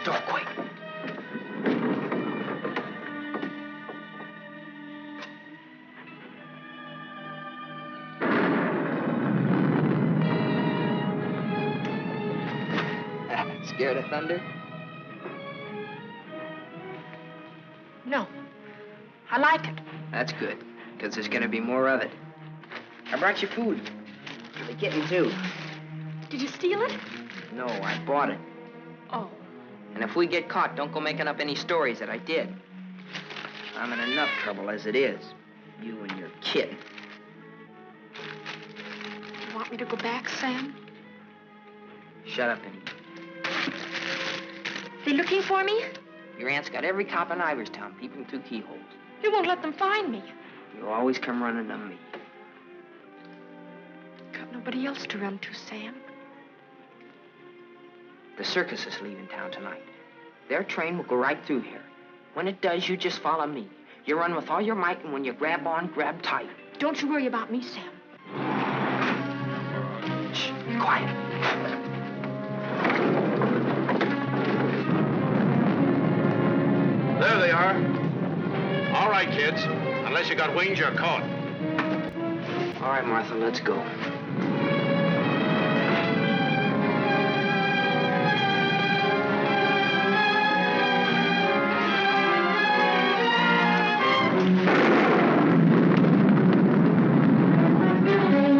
the door quick. Scared of thunder? No. I like it. That's good, because there's gonna be more of it. I brought you food. For the kitten, too. Did you steal it? No, I bought it. Oh. And if we get caught, don't go making up any stories that I did. I'm in enough trouble as it is. You and your kitten. You want me to go back, Sam? Shut up and eat. They looking for me? Your aunt's got every cop in Iverstown peeping through keyholes. You won't let them find me. You always come running to me. Got nobody else to run to, Sam. The circus is leaving town tonight. Their train will go right through here. When it does, you just follow me. You run with all your might, and when you grab on, grab tight. Don't you worry about me, Sam. Shh, be quiet. There they are. All right, kids. Unless you got wings, you're caught. All right, Martha, let's go.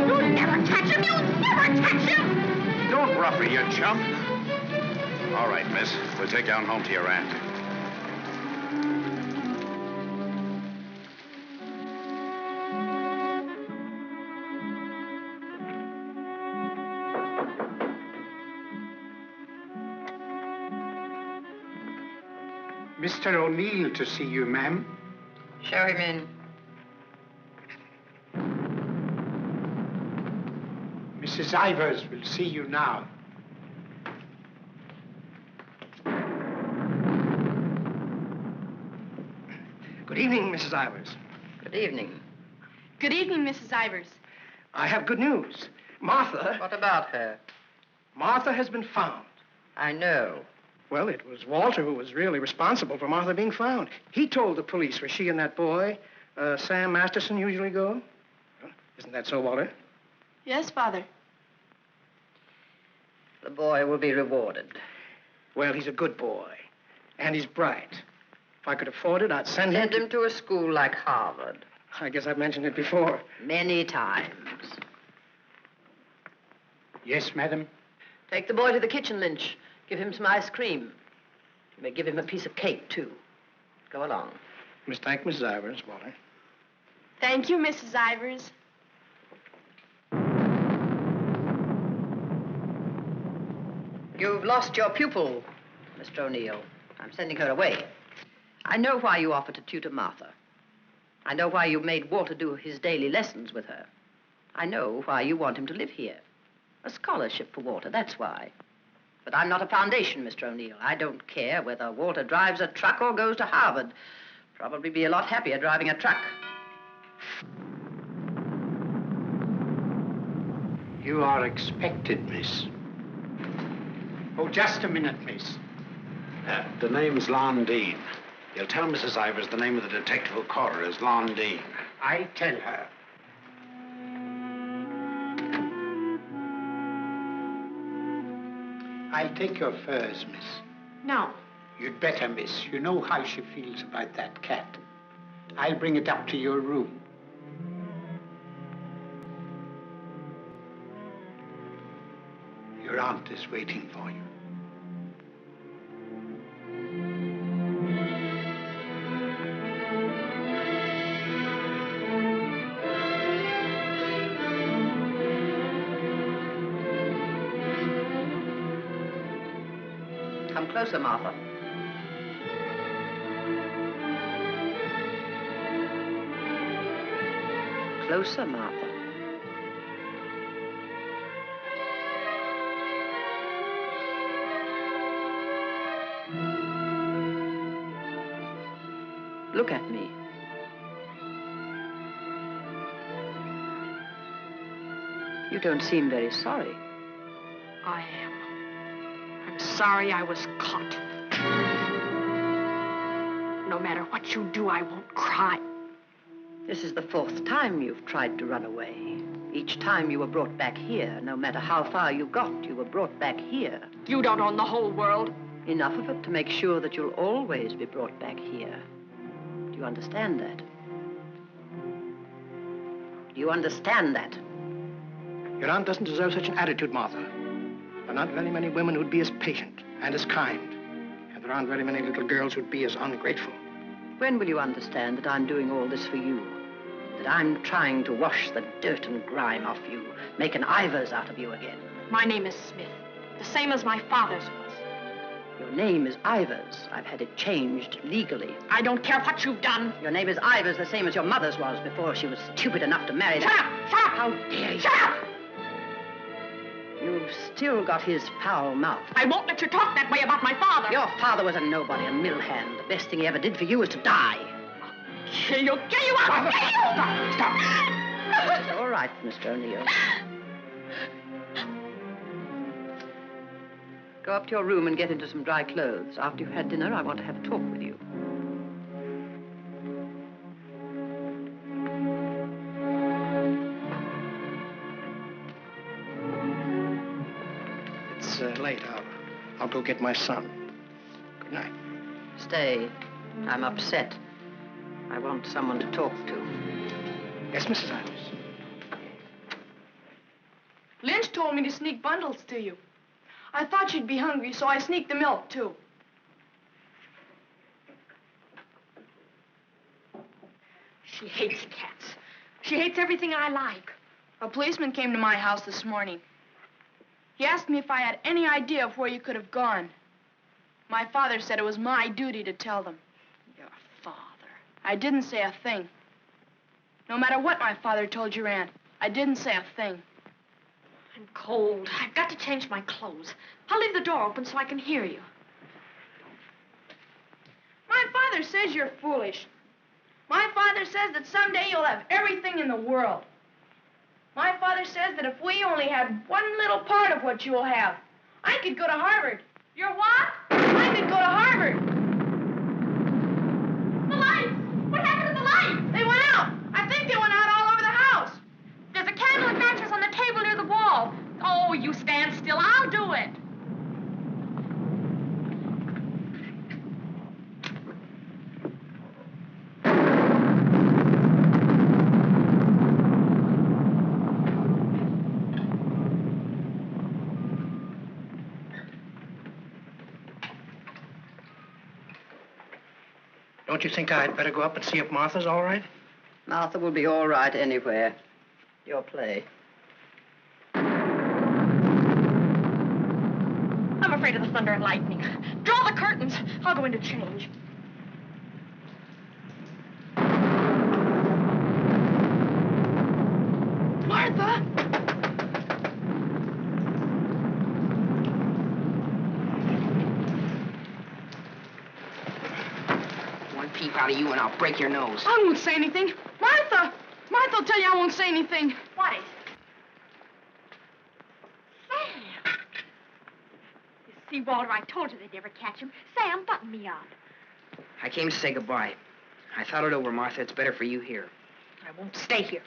You'll never catch him! You'll never catch him! Don't rough her, you chump. All right, miss. We'll take you on home to your aunt. Mr. O'Neill to see you, ma'am. Show him in. Mrs. Ivers will see you now. Good evening, Mrs. Ivers. Good evening. Good evening, Mrs. Ivers. I have good news. Martha... What about her? Martha has been found. I know. Well, it was Walter who was really responsible for Martha being found. He told the police where she and that boy, Sam Masterson, usually go. Isn't that so, Walter? Yes, Father. The boy will be rewarded. Well, he's a good boy. And he's bright. If I could afford it, I'd send him... Send him to a school like Harvard. I guess I've mentioned it before. Many times. Yes, madam. Take the boy to the kitchen, Lynch. Give him some ice cream. You may give him a piece of cake, too. Go along. Thank Mrs. Ivers, Walter. Thank you, Mrs. Ivers. You've lost your pupil, Mr. O'Neill. I'm sending her away. I know why you offered to tutor Martha. I know why you made Walter do his daily lessons with her. I know why you want him to live here. A scholarship for Walter, that's why. But I'm not a foundation, Mr. O'Neill. I don't care whether Walter drives a truck or goes to Harvard. Probably be a lot happier driving a truck. You are expected, miss. Oh, just a minute, miss. The name's Londine. You'll tell Mrs. Ivers the name of the detective who caught her is Londine. I'll tell her. I'll take your furs, miss. No. You'd better, miss. You know how she feels about that cat. I'll bring it up to your room. Your aunt is waiting for you. Come closer, Martha. Closer, Martha. Look at me. You don't seem very sorry. I am. I'm sorry I was caught. no matter what you do, I won't cry. This is the 4th time you've tried to run away. Each time you were brought back here. No matter how far you got, you were brought back here. You don't own the whole world. Enough of it to make sure that you'll always be brought back here. Do you understand that? Do you understand that? Your aunt doesn't deserve such an attitude, Martha. There are not very many women who'd be as patient and as kind. And there aren't very many little girls who'd be as ungrateful. When will you understand that I'm doing all this for you? That I'm trying to wash the dirt and grime off you, make an Ivers out of you again? My name is Smith, the same as my father's was. Your name is Ivers. I've had it changed legally. I don't care what you've done. Your name is Ivers, the same as your mother's was before she was stupid enough to marry Shut that. up! Shut up! How dare you? Shut up! You've still got his foul mouth. I won't let you talk that way about my father. Your father was a nobody, a mill hand. The best thing he ever did for you was to die. Kill you out! Kill you! Stop! It's all right, Mr. O'Neill. Go up to your room and get into some dry clothes. After you've had dinner, I want to have a talk with you. It's late. I'll go get my son. Good night. Stay. I'm upset. I want someone to talk to. Yes, Mrs. Ivers. Lynch told me to sneak bundles to you. I thought you'd be hungry, so I sneaked the milk, too. She hates cats. She hates everything I like. A policeman came to my house this morning. He asked me if I had any idea of where you could have gone. My father said it was my duty to tell them. Your father. I didn't say a thing. No matter what my father told your aunt, I didn't say a thing. I'm cold. I've got to change my clothes. I'll leave the door open so I can hear you. My father says you're foolish. My father says that someday you'll have everything in the world. My father says that if we only had one little part of what you'll have, I could go to Harvard. You're what? I could go to Harvard. The lights! What happened to the lights? They went out. I think they went out all over the house. There's a candle and matches on the table near the wall. Oh, you stand still. I'll do it. Don't you think I'd better go up and see if Martha's all right? Martha will be all right anywhere. Your play. I'm afraid of the thunder and lightning. Draw the curtains. I'll go in to change. Martha! One peep out of you and I'll break your nose. I won't say anything. Martha! Martha will tell you I won't say anything. What is it? Sam! You see, Walter, I told you they'd never catch him. Sam, button me up. I came to say goodbye. I thought it over, Martha. It's better for you here. I won't stay here.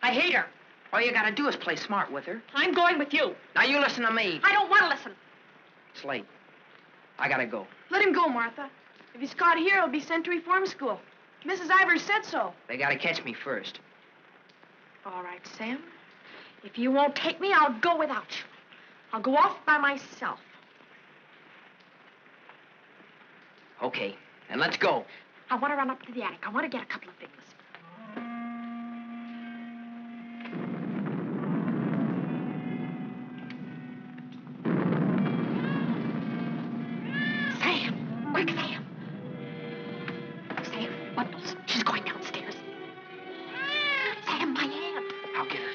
I hate her. All you gotta do is play smart with her. I'm going with you. Now you listen to me. I don't want to listen. It's late. I gotta go. Let him go, Martha. If he's caught here, he'll be sent to reform school. Mrs. Ivers said so. They gotta catch me first. All right, Sam. If you won't take me, I'll go without you. I'll go off by myself. Okay, then let's go. I want to run up to the attic. I want to get a couple of things. Sam! Quick, Sam! Sam, bundles. She's going downstairs. Sam, my hand. I'll get her.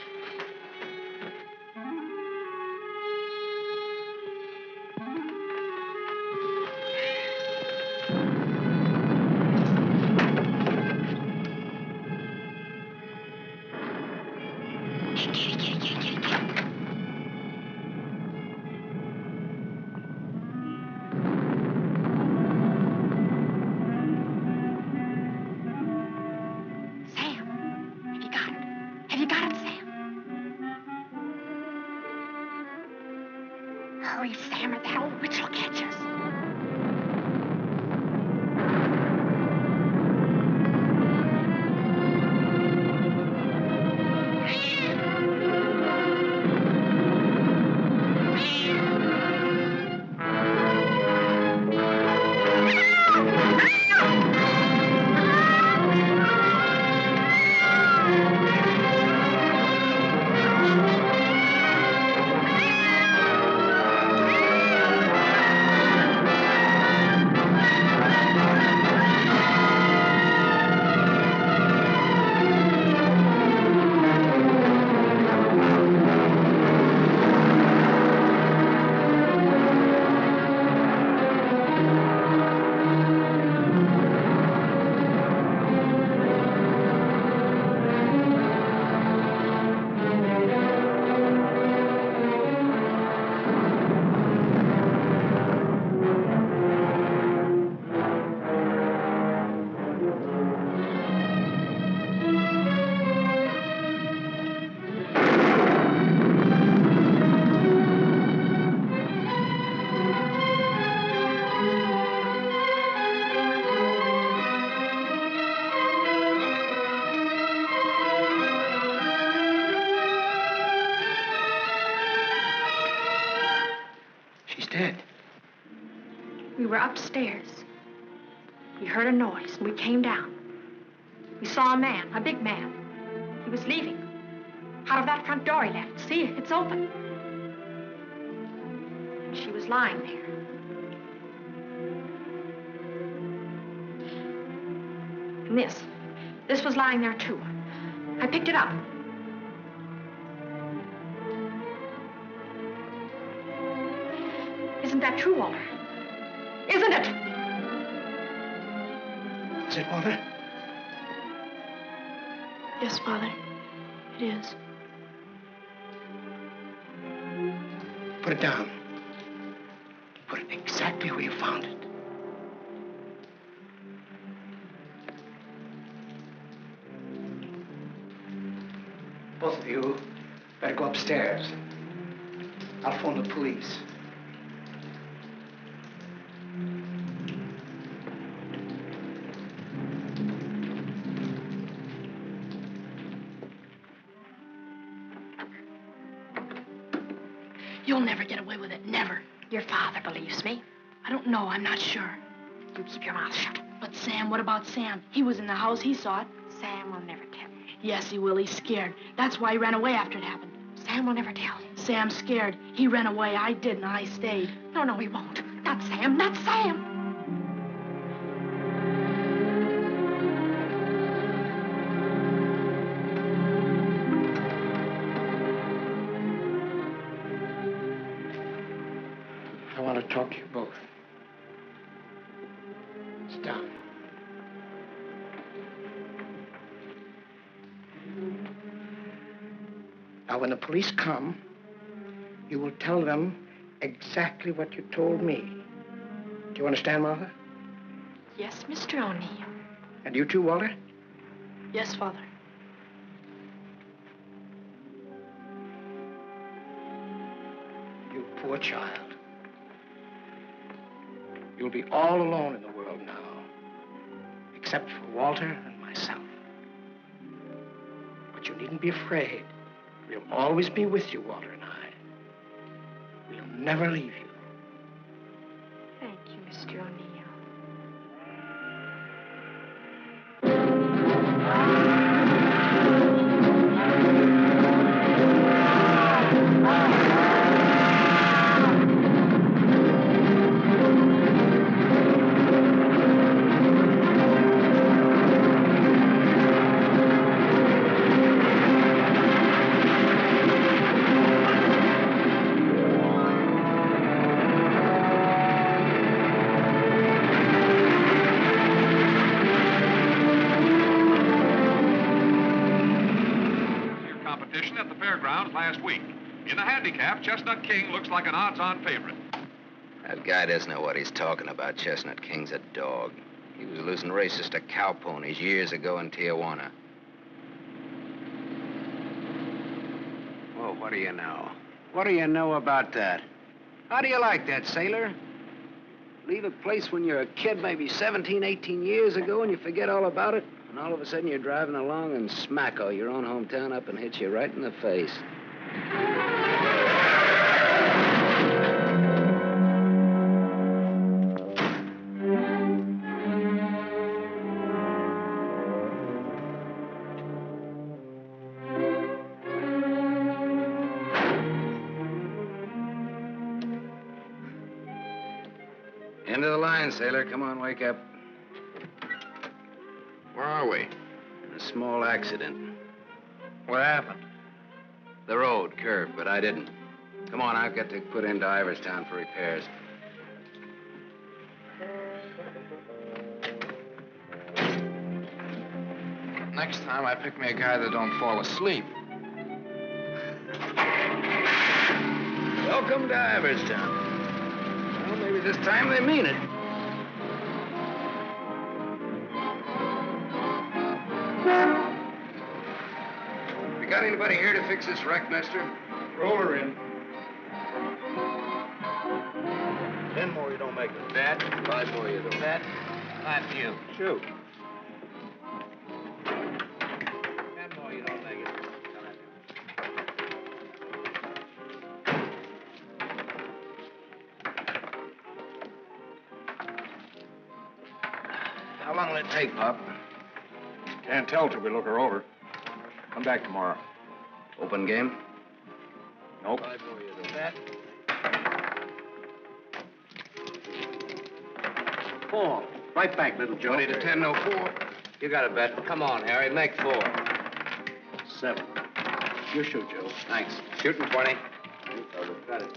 Hurry, Sam, or that old witch will catch us. Upstairs. We heard a noise, and we came down. We saw a man, a big man. He was leaving. Out of that front door he left. See, it's open. She was lying there. And this was lying there, too. I picked it up. Isn't that true, Walter? Isn't it? Is it, Walter? Yes, Father. It is. Put it down. Put it exactly where you found it. Both of you better go upstairs. I'll phone the police. You'll never get away with it, never. Your father believes me. I don't know, I'm not sure. You keep your mouth shut. But Sam, what about Sam? He was in the house, he saw it. Sam will never tell. Yes, he will, he's scared. That's why he ran away after it happened. Sam will never tell. Sam's scared. He ran away, I didn't, I stayed. No, he won't. Not Sam, not Sam. I want to talk to you both. Sit down. Now, when the police come, you will tell them exactly what you told me. Do you understand, Martha? Yes, Mr. O'Neill. And you too, Walter? Yes, Father. You poor child. You'll be all alone in the world now, except for Walter and myself. But you needn't be afraid. We'll always be with you, Walter and I. We'll never leave you. Thank you, Mr. O'Neill. Last week. In the handicap, Chestnut King looks like an odds-on favorite. That guy doesn't know what he's talking about. Chestnut King's a dog. He was losing races to cow ponies years ago in Tijuana. Well, what do you know? What do you know about that? How do you like that, sailor? Leave a place when you're a kid, maybe 17, 18 years ago, and you forget all about it, and all of a sudden you're driving along and smacko, your own hometown up and hits you right in the face. End of the line, sailor. Come on, wake up. Where are we? A small accident. What happened? The road curved, but I didn't. Come on, I've got to put into Iverstown for repairs. Next time, I pick me a guy that don't fall asleep. Welcome to Iverstown. Well, maybe this time they mean it. You got anybody here to fix this wreck, mister? Roll her in. 10 more, you don't make it. That? 5 more, you don't. That? Not you. Shoot. 10 more, you don't make it. How long will it take, Pop? Can't tell till we look her over. Come back tomorrow. Open game? Nope. 5 more, you don't. That? 4. Right back, little Joe. 20 to 10, no 4. You got a bet. Come on, Harry, make 4. 7. You shoot, Joe. Thanks. Shooting 20. You fellas got it.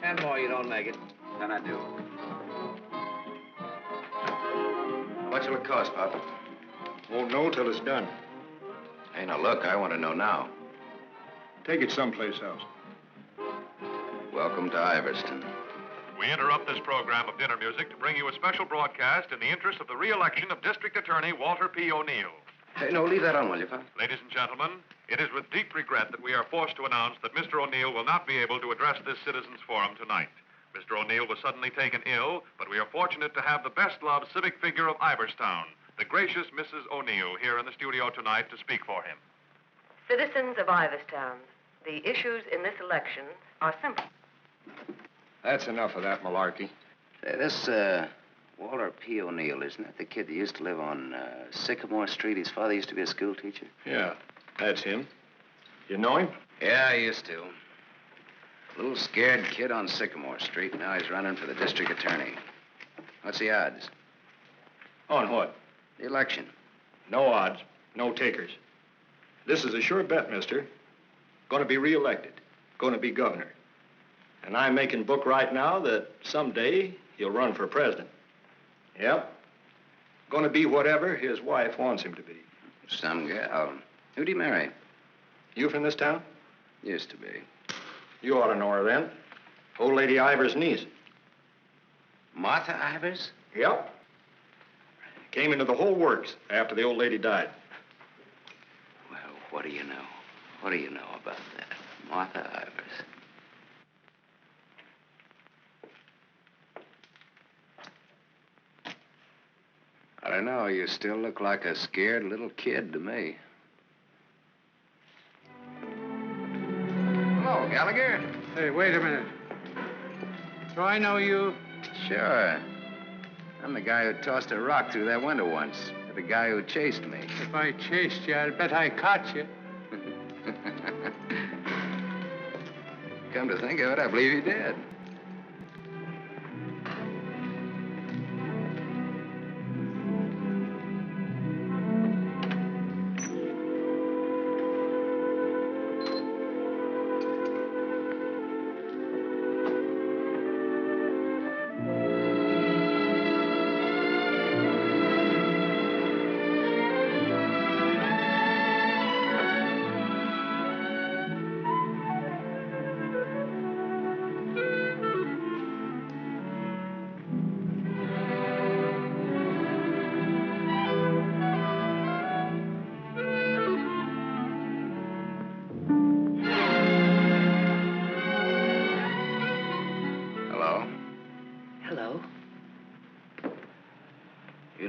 10 more, you don't make it. Then I do. How much will it cost, Pop? Won't know till it's done. Hey, now look, I want to know now. Take it someplace else. Welcome to Iverstown. We interrupt this program of dinner music to bring you a special broadcast in the interest of the re-election of District Attorney Walter P. O'Neill. Hey, no, leave that on, will you, Pop? Ladies and gentlemen, it is with deep regret that we are forced to announce that Mr. O'Neill will not be able to address this citizens' forum tonight. Mr. O'Neill was suddenly taken ill, but we are fortunate to have the best-loved civic figure of Iverstown, the gracious Mrs. O'Neill, here in the studio tonight to speak for him. Citizens of Iverstown, the issues in this election are simple. That's enough of that malarkey. Say, this, Walter P. O'Neill, isn't that the kid that used to live on Sycamore Street? His father used to be a school teacher. Yeah, that's him. You know him? Yeah, I used to. Little scared kid on Sycamore Street. Now he's running for the district attorney. What's the odds? On what? The election. No odds, no takers. This is a sure bet, mister. Going to be reelected. Going to be governor. And I'm making book right now that someday he'll run for president. Yep. Going to be whatever his wife wants him to be. Some gal. Who'd he marry? You from this town? Used to be. You ought to know her then. Old Lady Ivers' niece. Martha Ivers? Yep. Came into the whole works after the old lady died. Well, what do you know? What do you know about that? Martha Ivers. I don't know. You still look like a scared little kid to me. Hello, Gallagher. Hey, wait a minute. Do I know you? Sure. I'm the guy who tossed a rock through that window once. The guy who chased me. If I chased you, I'd bet I caught you. Come to think of it, I believe you did.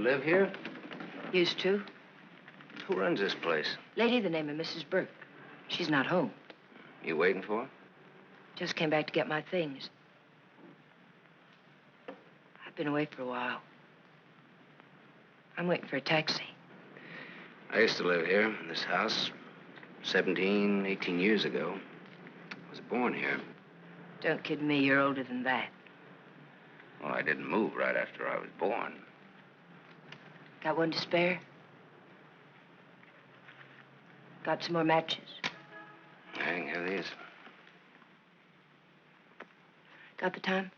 live here? Used to. Who runs this place? Lady, the name of Mrs. Burke. She's not home. You waiting for her? Just came back to get my things. I've been away for a while. I'm waiting for a taxi. I used to live here in this house 17, 18 years ago. I was born here. Don't kid me, you're older than that. Well, I didn't move right after I was born. Got one to spare? Got some more matches? I can have these. Got the time?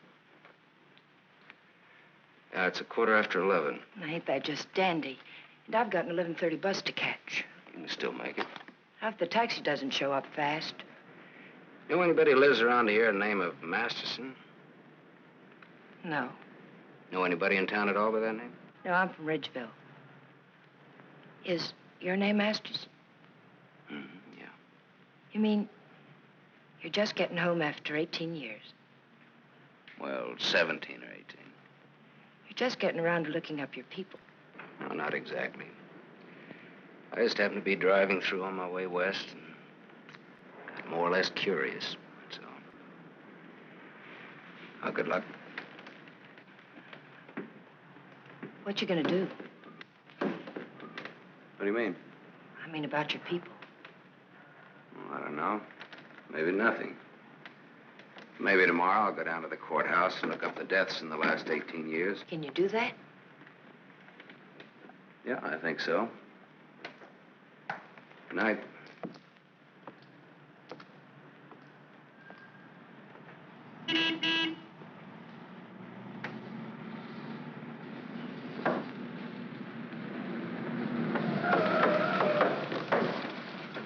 It's 11:15. Ain't that just dandy? And I've got an 11:30 bus to catch. You can still make it. How if the taxi doesn't show up fast? Know anybody who lives around here the name of Masterson? No. Know anybody in town at all by that name? No, I'm from Ridgeville. Is your name Masterson? Yeah. You mean you're just getting home after 18 years? Well, 17 or 18. You're just getting around to looking up your people. No, not exactly. I just happened to be driving through on my way west and got more or less curious, that's all. Well, good luck. What you gonna do? What do you mean? I mean about your people. Well, I don't know. Maybe nothing. Maybe tomorrow I'll go down to the courthouse and look up the deaths in the last 18 years. Can you do that? Yeah, I think so. Good night.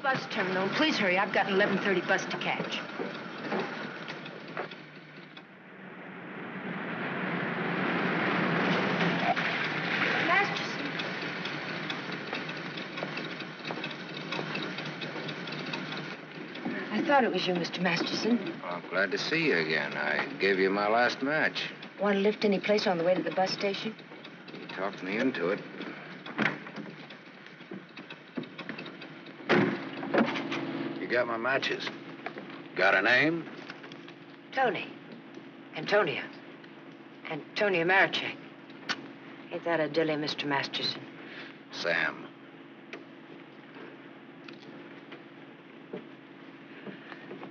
Bus terminal. Please hurry. I've got an 11:30 bus to catch. Masterson. I thought it was you, Mr. Masterson. Well, I'm glad to see you again. I gave you my last match. Want to lift any place on the way to the bus station? You talked me into it. You got my matches. Got a name? Toni. Antonia. Antonia Marachek. Ain't that a dilly, Mr. Masterson? Sam.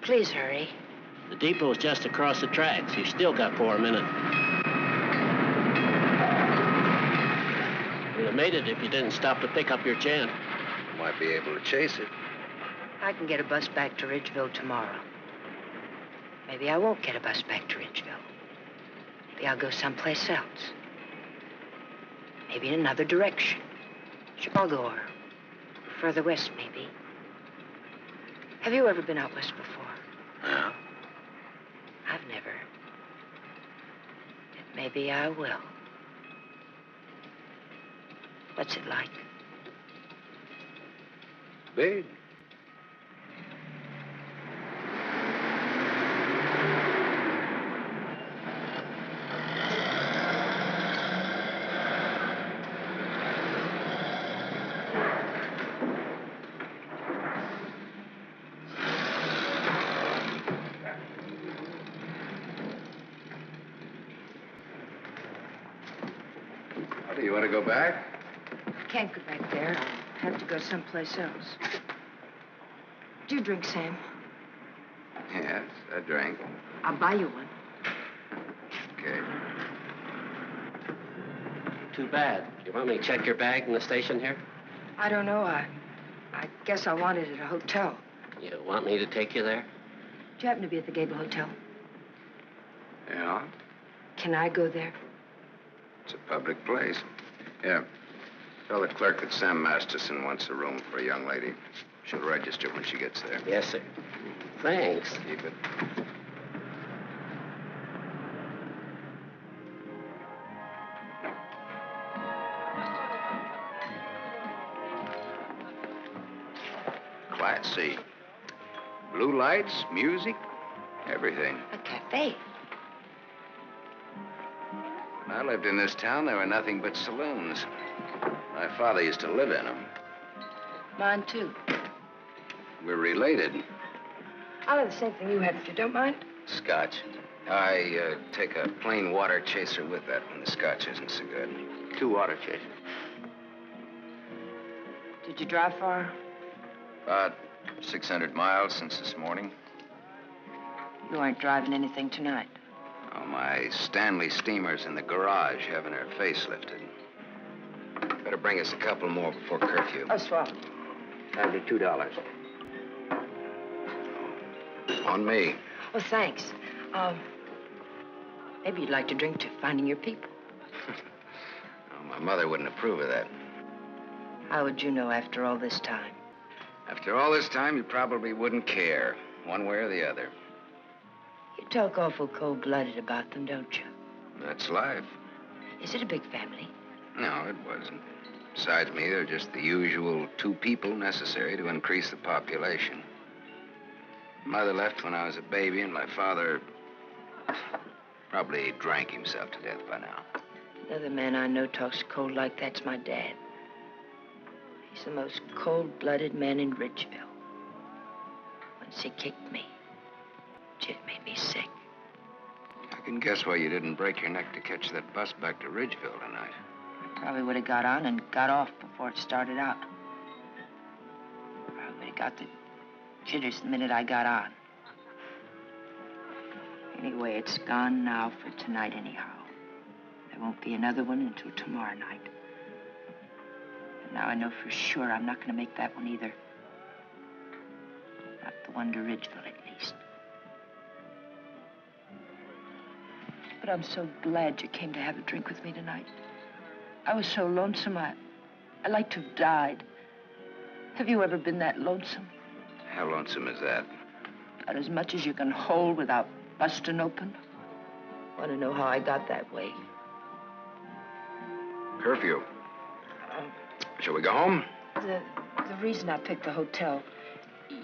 Please hurry. The depot's just across the tracks. You still got 4 minutes. You'd have made it if you didn't stop to pick up your gent. Might be able to chase it. I can get a bus back to Ridgeville tomorrow. Maybe I won't get a bus back to Ridgeville. Maybe I'll go someplace else. Maybe in another direction. Chicago or further west, maybe. Have you ever been out west before? Yeah. I've never. But maybe I will. What's it like? Big. You want to go back? I can't go back there. I'll have to go someplace else. Do you drink, Sam? Yes, a drink. I'll buy you one. Okay. Too bad. You want me to check your bag in the station here? I don't know. I guess I want it at a hotel. You want me to take you there? Do you happen to be at the Gable Hotel? Yeah? Can I go there? It's a public place. Yeah. Tell the clerk that Sam Masterson wants a room for a young lady. She'll register when she gets there. Yes, sir. Thanks. Keep it. Class C. Blue lights, music, everything. A cafe. When I lived in this town, there were nothing but saloons. My father used to live in them. Mine, too. We're related. I'll have the same thing you had, if you don't mind. Scotch. I take a plain water chaser with that when the scotch isn't so good. 2 water chasers. Did you drive far? About 600 miles since this morning. You aren't driving anything tonight. Oh, my Stanley steamer's in the garage having her face lifted. Better bring us a couple more before curfew. Oh, swell. That'll be $2. On me. Well, thanks. Maybe you'd like to drink to finding your people. Oh, my mother wouldn't approve of that. How would you know after all this time? After all this time, you probably wouldn't care, one way or the other. You talk awful cold-blooded about them, don't you? That's life. Is it a big family? No, it wasn't. Besides me, they're just the usual 2 people necessary to increase the population. Mother left when I was a baby, and my father probably drank himself to death by now. Another man I know talks cold like that's my dad. He's the most cold-blooded man in Ridgeville. Once he kicked me. It made me sick. I can guess why you didn't break your neck to catch that bus back to Ridgeville tonight. I probably would have got on and got off before it started out. Probably would have got the jitters the minute I got on. Anyway, it's gone now for tonight anyhow. There won't be another one until tomorrow night. And now I know for sure I'm not going to make that one either. Not the one to Ridgeville, at least. But I'm so glad you came to have a drink with me tonight. I was so lonesome, I'd like to have died. Have you ever been that lonesome? How lonesome is that? About as much as you can hold without busting open. Want to know how I got that way? Curfew. Shall we go home? The reason I picked the hotel,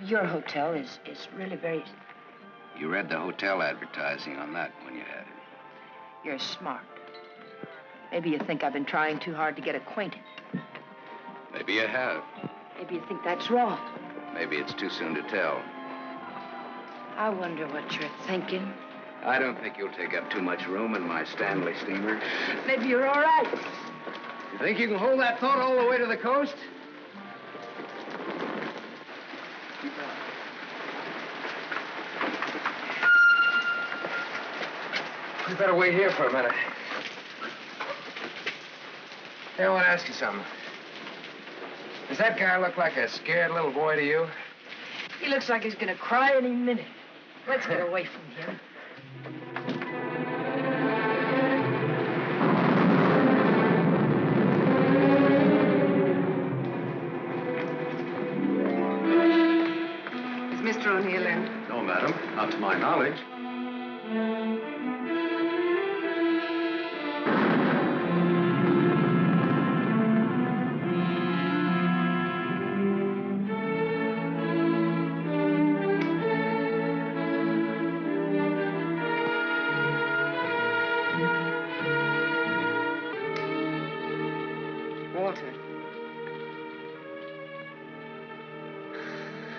your hotel, is really very... You read the hotel advertising on that when you had it. You're smart. Maybe you think I've been trying too hard to get acquainted. Maybe you have. Maybe you think that's wrong. Maybe it's too soon to tell. I wonder what you're thinking. I don't think you'll take up too much room in my Stanley steamer. Maybe you're all right. You think you can hold that thought all the way to the coast? We better wait here for a minute. Hey, I want to ask you something. Does that guy look like a scared little boy to you? He looks like he's going to cry any minute. Let's get away from him. Is Mr. O'Neill in? No, madam, not to my knowledge.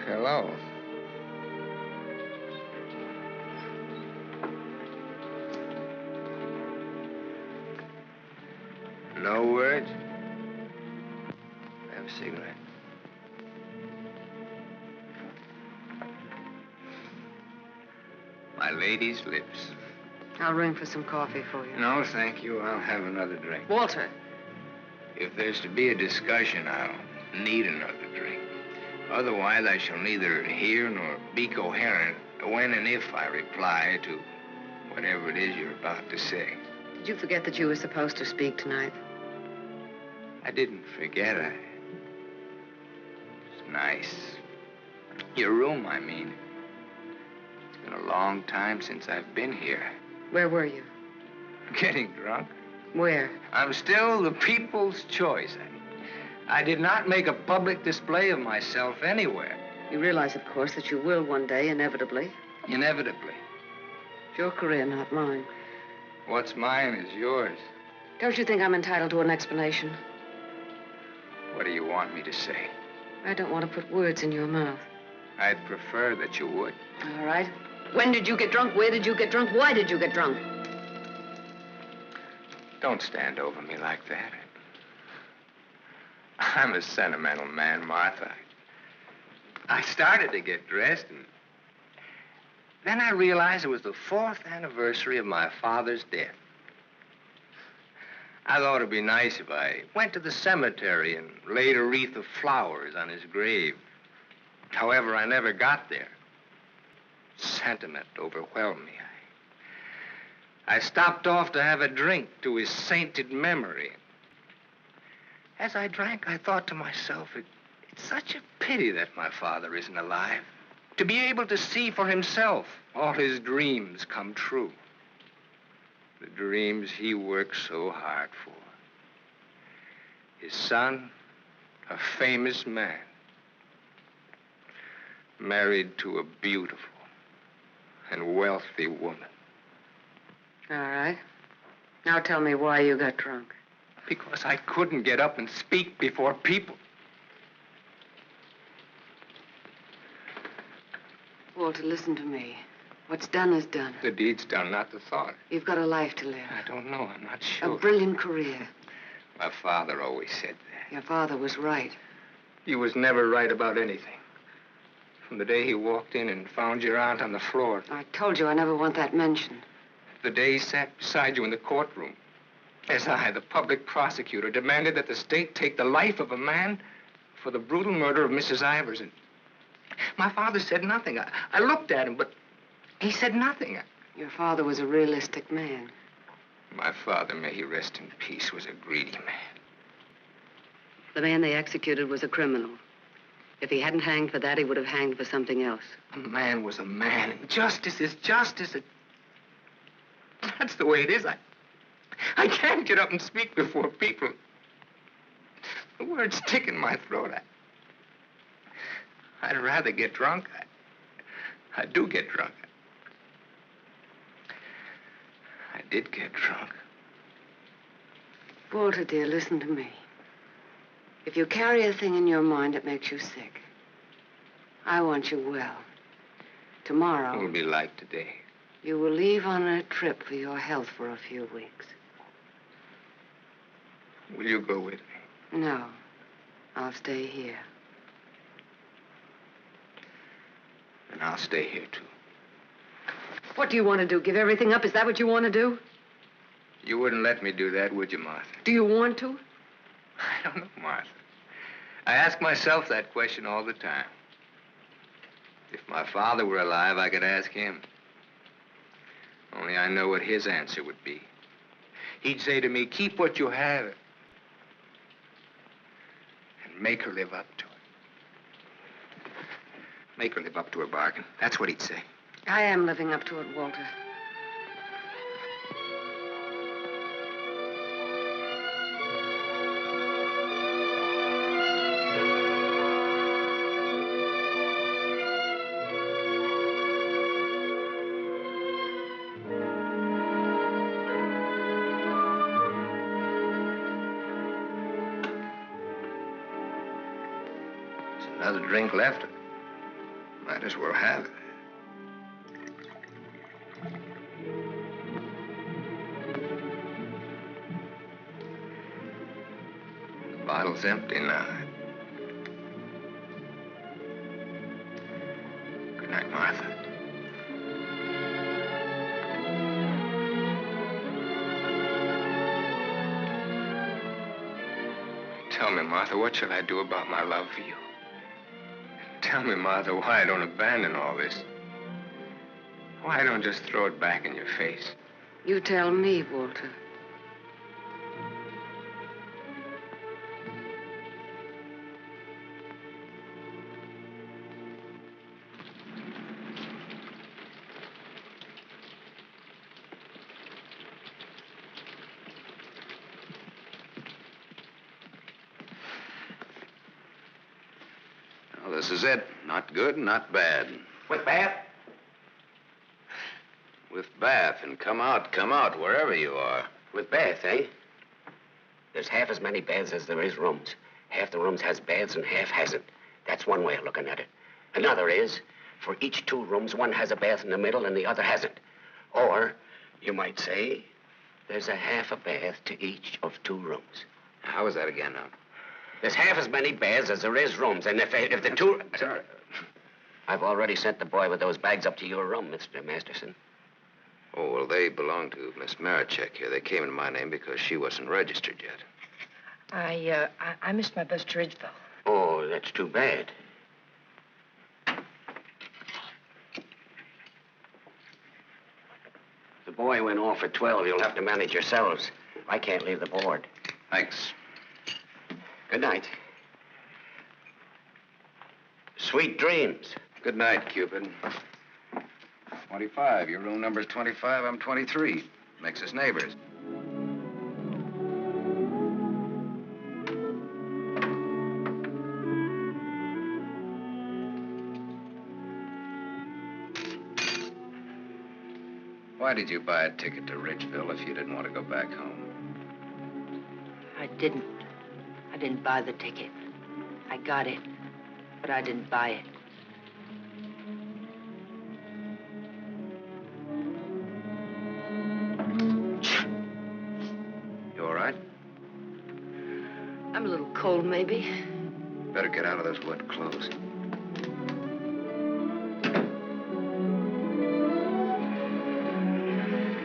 Hello. No words? Have a cigarette. My lady's lips. I'll ring for some coffee for you. No, thank you. I'll have another drink. Walter. If there's to be a discussion, I'll need another drink. Otherwise, I shall neither hear nor be coherent when and if I reply to whatever it is you're about to say. Did you forget that you were supposed to speak tonight? I didn't forget. It's nice. Your room, I mean. It's been a long time since I've been here. Where were you? Getting drunk. Where? I'm still the people's choice. I did not make a public display of myself anywhere. You realize, of course, that you will one day, inevitably. Inevitably. It's your career, not mine. What's mine is yours. Don't you think I'm entitled to an explanation? What do you want me to say? I don't want to put words in your mouth. I'd prefer that you would. All right. When did you get drunk? Where did you get drunk? Why did you get drunk? Don't stand over me like that. I'm a sentimental man, Martha. I started to get dressed, and then I realized it was the 4th anniversary of my father's death. I thought it'd be nice if I went to the cemetery and laid a wreath of flowers on his grave. However, I never got there. Sentiment overwhelmed me. I stopped off to have a drink to his sainted memory. As I drank, I thought to myself, it's such a pity that my father isn't alive. To be able to see for himself all his dreams come true. The dreams he worked so hard for. His son, a famous man, married to a beautiful and wealthy woman. All right. Now tell me why you got drunk. Because I couldn't get up and speak before people. Walter, listen to me. What's done is done. The deed's done, not the thought. You've got a life to live. I don't know. I'm not sure. A brilliant career. My father always said that. Your father was right. He was never right about anything. From the day he walked in and found your aunt on the floor. I told you I never want that mentioned. The day he sat beside you in the courtroom. As I, the public prosecutor, demanded that the state take the life of a man for the brutal murder of Mrs. Ivers. And my father said nothing. I looked at him, but he said nothing. Your father was a realistic man. My father, may he rest in peace, was a greedy man. The man they executed was a criminal. If he hadn't hanged for that, he would have hanged for something else. A man was a man, and justice is justice. That's the way it is. I can't get up and speak before people. The words stick in my throat. I'd rather get drunk. I do get drunk. I did get drunk. Walter, dear, listen to me. If you carry a thing in your mind that makes you sick, I want you well. Tomorrow... It will be like today. You will leave on a trip for your health for a few weeks. Will you go with me? No. I'll stay here. And I'll stay here, too. What do you want to do? Give everything up? Is that what you want to do? You wouldn't let me do that, would you, Martha? Do you want to? I don't know, Martha. I ask myself that question all the time. If my father were alive, I could ask him. Only I know what his answer would be. He'd say to me, keep what you have and make her live up to it. Make her live up to her bargain. That's what he'd say. I am living up to it, Walter. Another drink left. Might as well have it. The bottle's empty now. Good night, Martha. Tell me, Martha, what shall I do about my love for you? Tell me, Martha, why I don't abandon all this. Why I don't just throw it back in your face. You tell me, Walter. Well, this is it. Not good, not bad. With Bath? With Bath, and come out, wherever you are. With Bath, eh? There's half as many baths as there is rooms. Half the rooms has baths and half hasn't. That's one way of looking at it. Another is, for each 2 rooms, one has a bath in the middle and the other hasn't. Or, you might say, there's a half a bath to each of 2 rooms. How is that again now? There's half as many baths as there is rooms, and if the 2... Sorry. I've already sent the boy with those bags up to your room, Mr. Masterson. Oh, well, they belong to Miss Marachek here. They came in my name because she wasn't registered yet. I missed my bus to Ridgeville. Oh, that's too bad. The boy went off at 12. You'll have to manage yourselves. I can't leave the board. Thanks. Good night. Sweet dreams. Good night, Cupid. 25. Your room number's 25. I'm 23. Makes us neighbors. Why did you buy a ticket to Ridgeville if you didn't want to go back home? I didn't. I didn't buy the ticket. I got it, but I didn't buy it. You all right? I'm a little cold, maybe. Better get out of those wet clothes.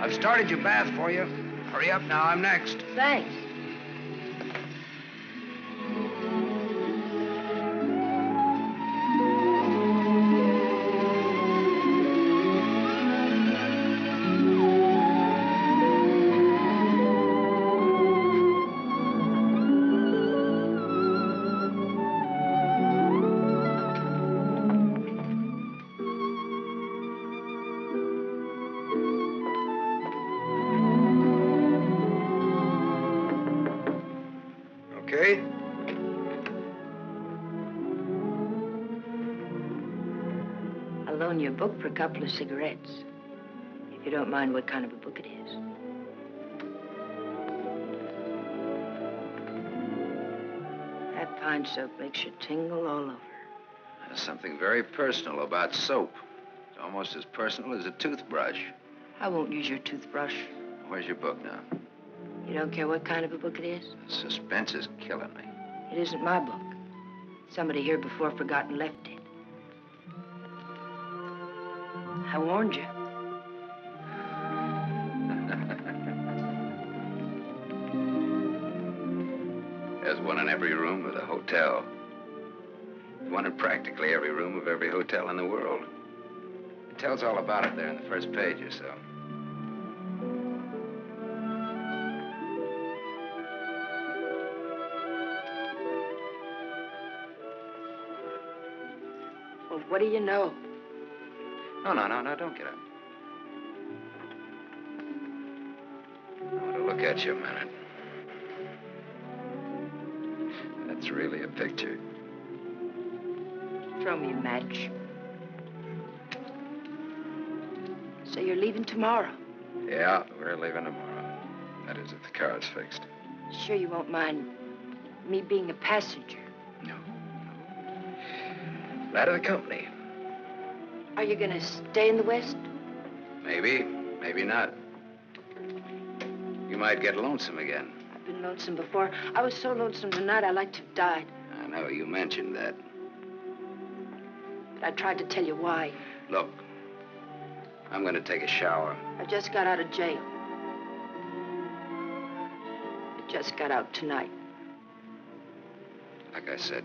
I've started your bath for you. Hurry up now, I'm next. Thanks. Your book for a couple of cigarettes. If you don't mind what kind of a book it is. That pine soap makes you tingle all over. There's something very personal about soap. It's almost as personal as a toothbrush. I won't use your toothbrush. Where's your book now? You don't care what kind of a book it is? The suspense is killing me. It isn't my book. Somebody here before forgot and left it. I warned you. There's one in every room of the hotel. One in practically every room of every hotel in the world. It tells all about it there in the first page or so. Well, what do you know? No, don't get up. I want to look at you a minute. That's really a picture. Throw me a match. So you're leaving tomorrow? Yeah, we're leaving tomorrow. That is, if the car's fixed. Sure you won't mind me being a passenger? No. That of the company. Are you gonna stay in the West? Maybe, maybe not. You might get lonesome again. I've been lonesome before. I was so lonesome tonight, I'd like to have died. I know, you mentioned that. But I tried to tell you why. Look, I'm going to take a shower. I just got out of jail. I just got out tonight. Like I said,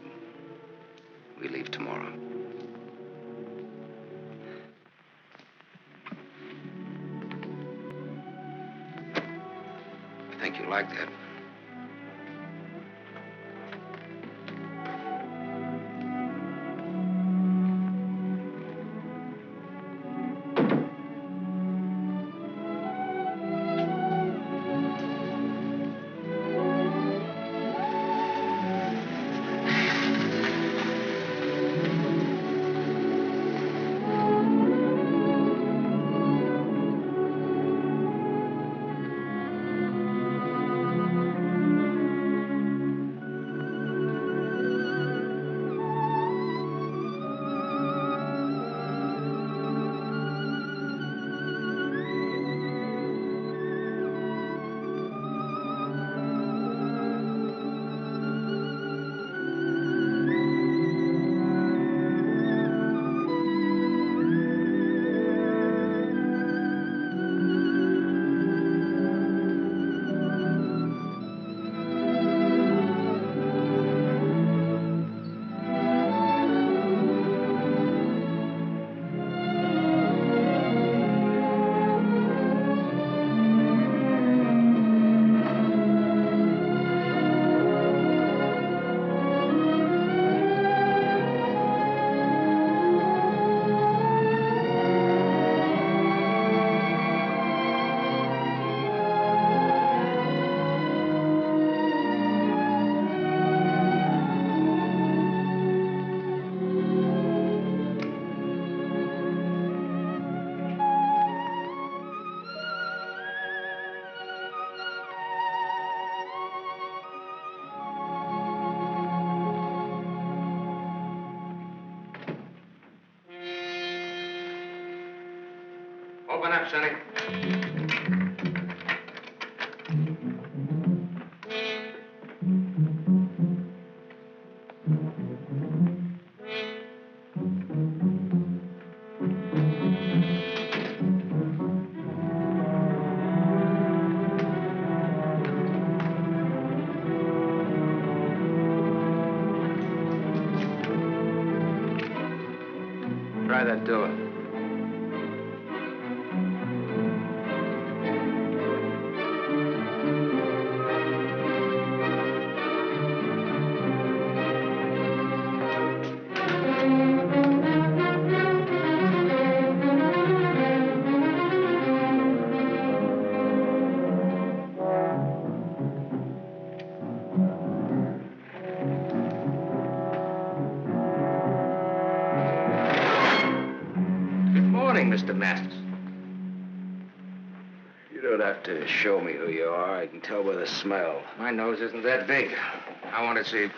we leave tomorrow. I think you like that. Open up, Sonny. Try that door. Mr. Masterson. You don't have to show me who you are. I can tell by the smell. My nose isn't that big. I want to see.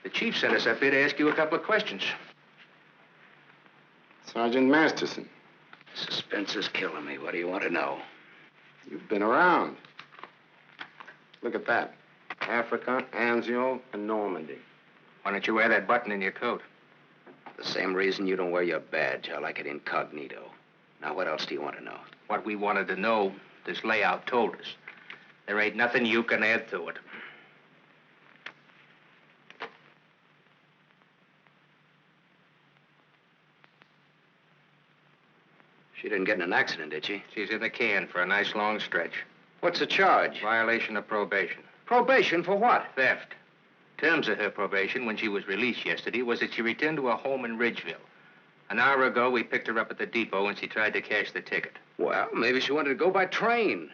The chief sent us up here to ask you a couple of questions. Sergeant Masterson. Suspense is killing me. What do you want to know? You've been around. Look at that. Africa, Anzio, and Normandy. Why don't you wear that button in your coat? The same reason you don't wear your badge. I like it incognito. Now, what else do you want to know? What we wanted to know, this layout told us. There ain't nothing you can add to it. She didn't get in an accident, did she? She's in the can for a nice long stretch. What's the charge? Violation of probation. Probation for what? Theft. Terms of her probation when she was released yesterday was that she returned to her home in Ridgeville. An hour ago, we picked her up at the depot and she tried to cash the ticket. Well, maybe she wanted to go by train.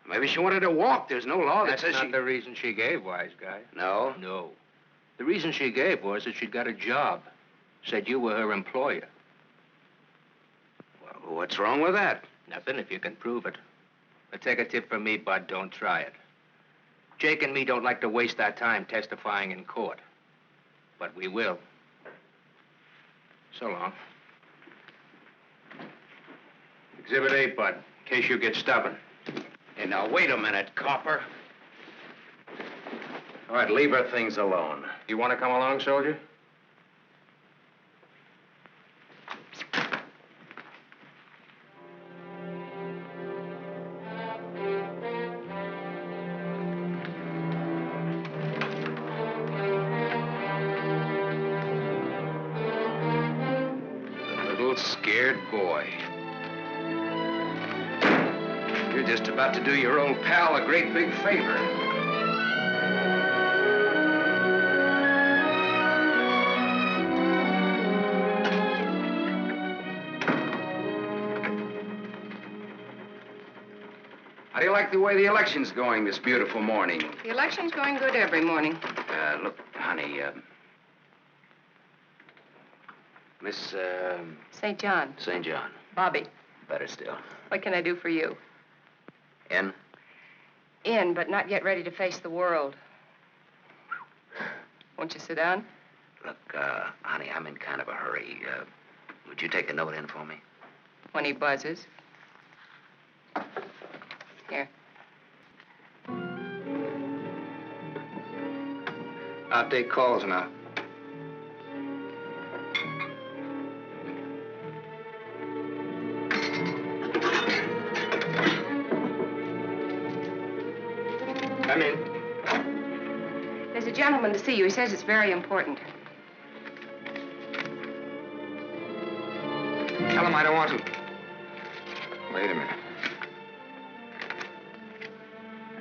Maybe she wanted to walk. There's no law that says she... That's not the reason she gave, wise guy. No? No. The reason she gave was that she'd got a job. Said you were her employer. Well, what's wrong with that? Nothing if you can prove it. But take a tip from me, Bud, don't try it. Jake and me don't like to waste our time testifying in court. But we will. So long. Exhibit 8, Bud, in case you get stubborn. Hey, now, wait a minute, copper. All right, leave her things alone. You want to come along, soldier? Scared boy. You're just about to do your old pal a great big favor. How do you like the way the election's going this beautiful morning? The election's going good every morning. Look, honey, Miss, St. John. St. John. Bobbi. Better still. What can I do for you? In? In, but not yet ready to face the world. Won't you sit down? Look, honey, I'm in kind of a hurry. Would you take a note in for me? When he buzzes. Here. I'll take calls now. Come in. There's a gentleman to see you. He says it's very important. Tell him I don't want to. Wait a minute.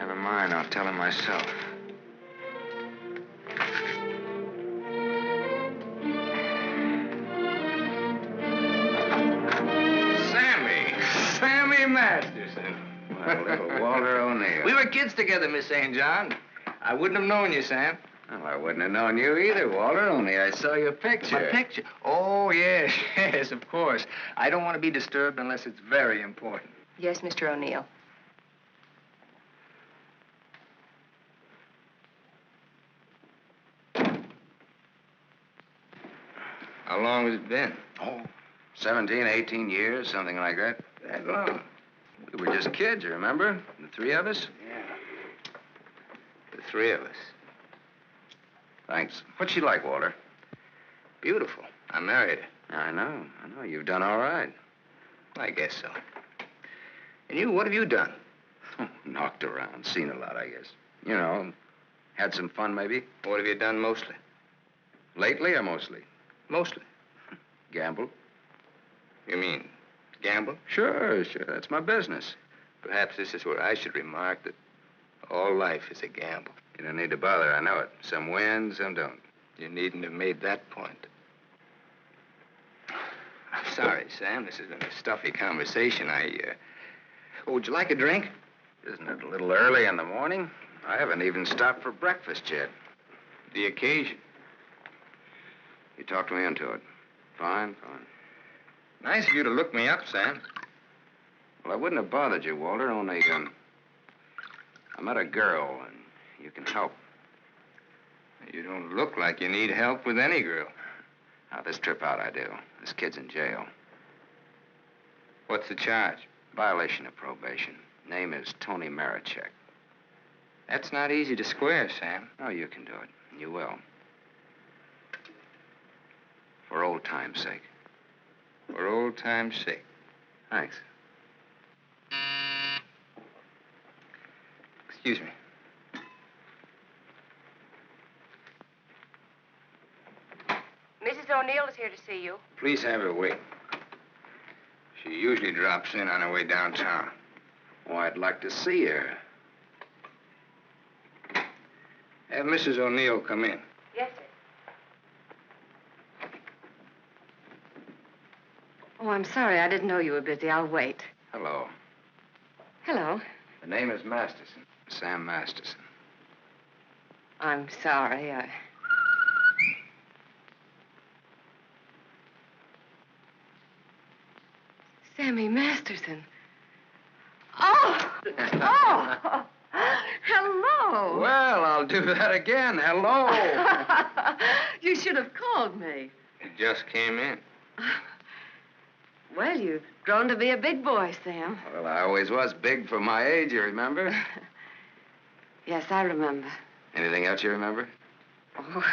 Never mind, I'll tell him myself. Sammy Masterson. My little Walter O'Neill. We were kids together, Miss St. John. I wouldn't have known you, Sam. Well, I wouldn't have known you either, Walter, only I saw your picture. My picture? Oh, yes, yes, of course. I don't want to be disturbed unless it's very important. Yes, Mr. O'Neill. How long has it been? Oh, 17, 18 years, something like that. That long. We were just kids, you remember? The three of us? Yeah. The three of us. Thanks. What's she like, Walter? Beautiful. I married her. I know. You've done all right. I guess so. And you, what have you done? Oh, knocked around, seen a lot, I guess. You know, had some fun, maybe. What have you done mostly? Lately or mostly? Mostly. Gamble. You mean gamble? Sure. That's my business. Perhaps this is where I should remark that all life is a gamble. You don't need to bother, I know it. Some win, some don't. You needn't have made that point. I'm sorry, Sam. This has been a stuffy conversation. Oh, would you like a drink? Isn't it a little early in the morning? I haven't even stopped for breakfast yet. The occasion. You talked me into it. Fine. Nice of you to look me up, Sam. Well, I wouldn't have bothered you, Walter, only, I met a girl, and you can help. You don't look like you need help with any girl. Now, this trip out I do. This kid's in jail. What's the charge? Violation of probation. Name is Toni Marachek. That's not easy to square, Sam. Oh, you can do it. And you will. For old time's sake. For old time's sake. Thanks. Excuse me. Mrs. O'Neill is here to see you. Please have her wait. She usually drops in on her way downtown. Oh, I'd like to see her. Have Mrs. O'Neill come in. Yes, sir. Oh, I'm sorry. I didn't know you were busy. I'll wait. Hello. Hello. The name is Masterson. Sam Masterson. I'm sorry. Sammy Masterson. Oh! Hello. Well, I'll do that again. Hello. You should have called me. It just came in. Well, you've grown to be a big boy, Sam. Well, I always was big for my age, you remember? Yes, I remember. Anything else you remember? Oh,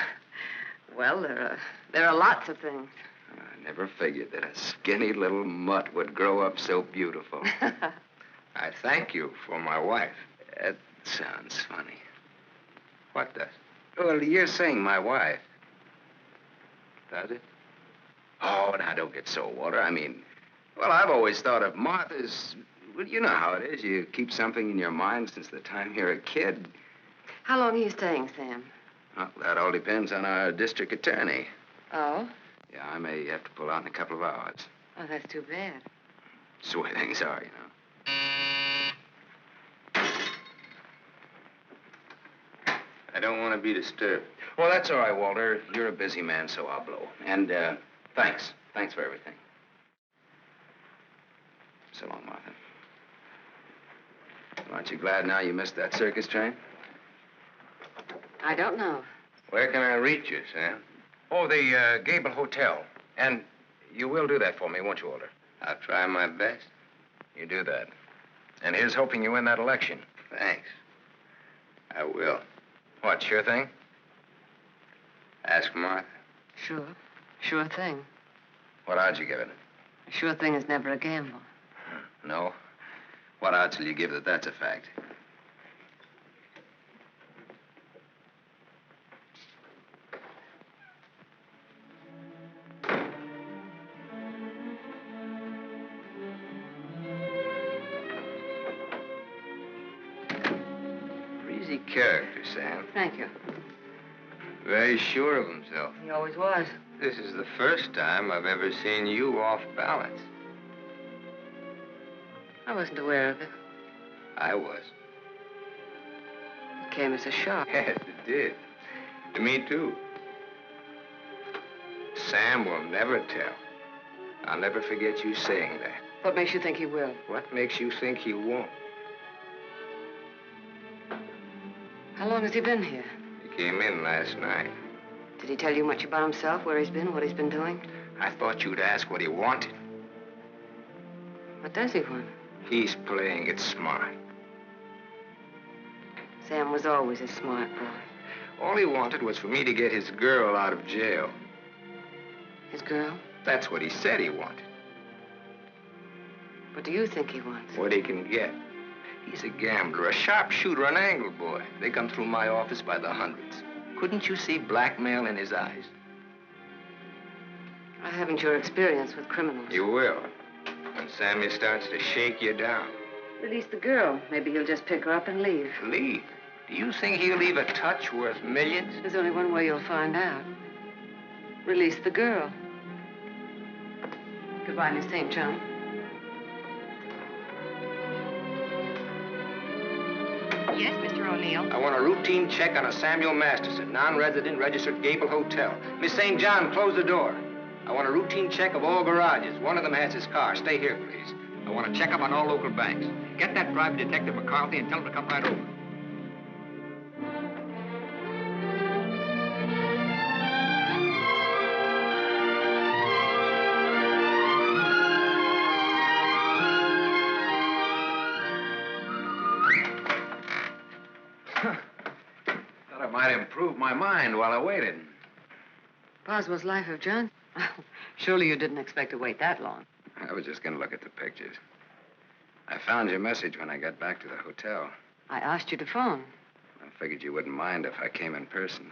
well, there are lots of things. I never figured that a skinny little mutt would grow up so beautiful. I thank you for my wife. That sounds funny. What does? Well, you're saying my wife. Does it? Oh, now, don't get so, Walter. I mean, well, I've always thought of Martha's... Well, you know how it is. You keep something in your mind since the time you're a kid. How long are you staying, Sam? Well, that all depends on our district attorney. Oh? Yeah, I may have to pull out in a couple of hours. Oh, that's too bad. It's the way things are, you know. I don't want to be disturbed. Well, that's all right, Walter. You're a busy man, so I'll blow. And, thanks. Thanks for everything. So long, Martha. Aren't you glad now you missed that circus train? I don't know. Where can I reach you, Sam? Oh, the Gable Hotel. And you will do that for me, won't you, Walter? I'll try my best. You do that. And here's hoping you win that election. Thanks. I will. What, sure thing? Ask Martha. Sure. Sure thing. What odds you give it? A sure thing is never a gamble. No? What odds will you give that that's a fact? Breezy character, Sam. Thank you. Very sure of himself. He always was. This is the first time I've ever seen you off balance. I wasn't aware of it. I was. It came as a shock. Yes, it did. To me, too. Sam will never tell. I'll never forget you saying that. What makes you think he will? What makes you think he won't? How long has he been here? He came in last night. Did he tell you much about himself, where he's been, what he's been doing? I thought you'd ask what he wanted. What does he want? He's playing it smart. Sam was always a smart boy. All he wanted was for me to get his girl out of jail. His girl? That's what he said he wanted. What do you think he wants? What he can get. He's a gambler, a sharpshooter, an angle boy. They come through my office by the hundreds. Couldn't you see blackmail in his eyes? I haven't your experience with criminals. You will. When Sammy starts to shake you down. Release the girl. Maybe he'll just pick her up and leave. Leave? Do you think he'll leave a touch worth millions? There's only one way you'll find out. Release the girl. Goodbye, Miss St. John. Yes, Mr. O'Neill. I want a routine check on a Samuel Masterson, non-resident, registered Gable Hotel. Miss St. John, close the door. I want a routine check of all garages. One of them has his car. Stay here, please. I want to check up on all local banks. Get that private detective McCarthy and tell him to come right over. Thought I might improve my mind while I waited. Boswell's Life of John? Surely you didn't expect to wait that long. I was just going to look at the pictures. I found your message when I got back to the hotel. I asked you to phone. I figured you wouldn't mind if I came in person.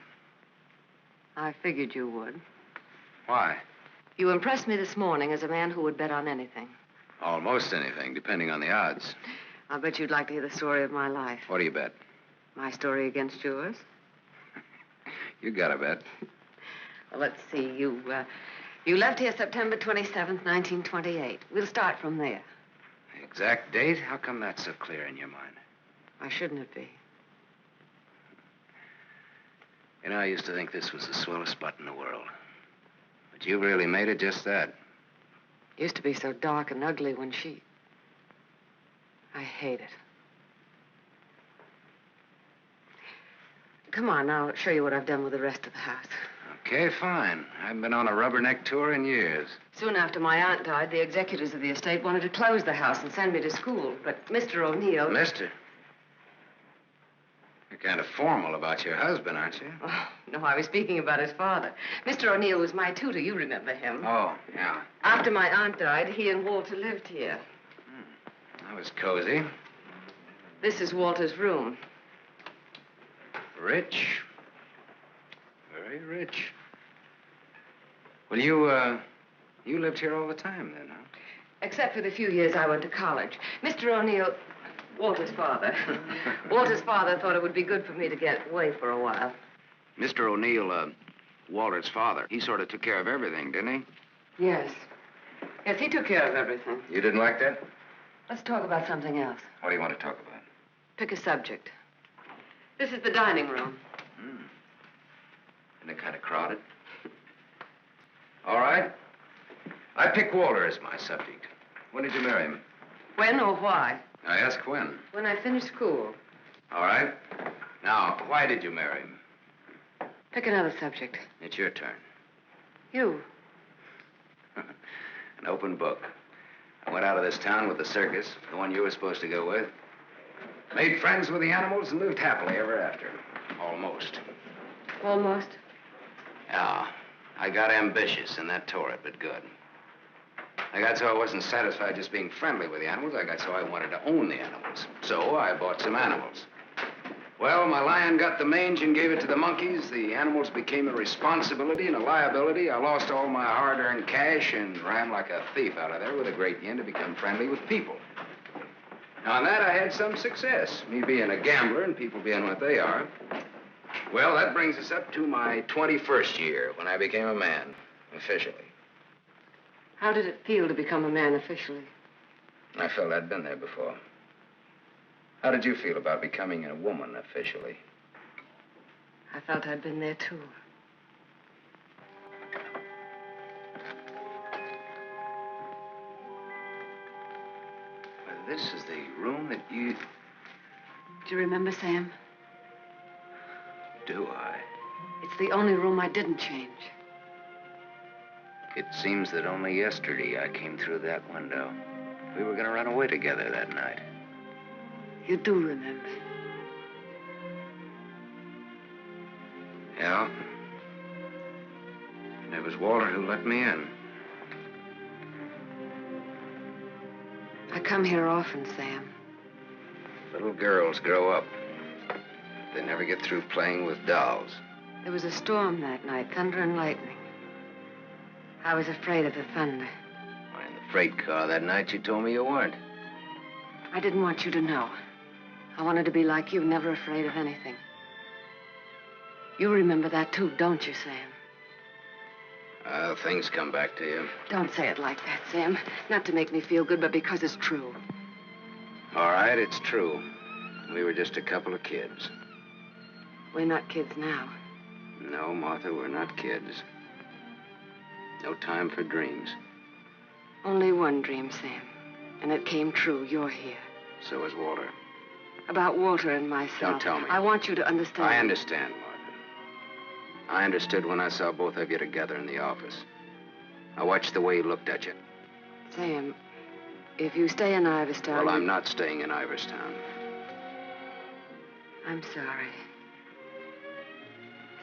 I figured you would. Why? You impressed me this morning as a man who would bet on anything. Almost anything, depending on the odds. I'll bet you'd like to hear the story of my life. What do you bet? My story against yours. You got a bet. Well, let's see. You left here September 27th, 1928. We'll start from there. The exact date? How come that's so clear in your mind? Why shouldn't it be? You know, I used to think this was the swellest spot in the world. But you really made it just that. It used to be so dark and ugly when she... I hate it. Come on, I'll show you what I've done with the rest of the house. Okay, fine. I haven't been on a rubberneck tour in years. Soon after my aunt died, the executors of the estate wanted to close the house and send me to school. But Mr. O'Neill... Mister? You're kind of formal about your husband, aren't you? Oh, no, I was speaking about his father. Mr. O'Neill was my tutor. You remember him. Oh, yeah. After my aunt died, he and Walter lived here. That was cozy. This is Walter's room. Rich. Very rich. Well, you lived here all the time then, huh? Except for the few years I went to college. Mr. O'Neill, Walter's father. Walter's father thought it would be good for me to get away for a while. Mr. O'Neill, Walter's father, he sort of took care of everything, didn't he? Yes. Yes, he took care of everything. You didn't like that? Let's talk about something else. What do you want to talk about? Pick a subject. This is the dining room. Isn't it kind of crowded? All right. I pick Walter as my subject. When did you marry him? When or why? I ask when. When I finished school. All right. Now, why did you marry him? Pick another subject. It's your turn. You. An open book. I went out of this town with the circus, the one you were supposed to go with. Made friends with the animals and lived happily ever after. Almost. Almost? Yeah. I got ambitious, and that tore it, but good. I got so I wasn't satisfied just being friendly with the animals. I got so I wanted to own the animals. So I bought some animals. Well, my lion got the mange and gave it to the monkeys. The animals became a responsibility and a liability. I lost all my hard-earned cash and ran like a thief out of there with a great yen to become friendly with people. Now, on that, I had some success, me being a gambler and people being what they are. Well, that brings us up to my 21st year, when I became a man, officially. How did it feel to become a man officially? I felt I'd been there before. How did you feel about becoming a woman officially? I felt I'd been there, too. Well, this is the room that you... Do you remember, Sam? Do I? It's It's the only room I didn't change. It seems that only yesterday I came through that window. We were going to run away together that night. You do remember. Yeah. And it was Walter who let me in. I come here often, Sam. Little girls grow up. They never get through playing with dolls. There was a storm that night, thunder and lightning. I was afraid of the thunder. Why, in the freight car that night, you told me you weren't. I didn't want you to know. I wanted to be like you, never afraid of anything. You remember that too, don't you, Sam? Things come back to you. Don't say it like that, Sam. Not to make me feel good, but because it's true. All right, it's true. We were just a couple of kids. We're not kids now. No, Martha, we're not kids. No time for dreams. Only one dream, Sam. And it came true. You're here. So is Walter. About Walter and myself. Don't tell me. I want you to understand. I understand, Martha. I understood when I saw both of you together in the office. I watched the way he looked at you. Sam, if you stay in Iverstown... Well, I'm not staying in Iverstown. I'm sorry.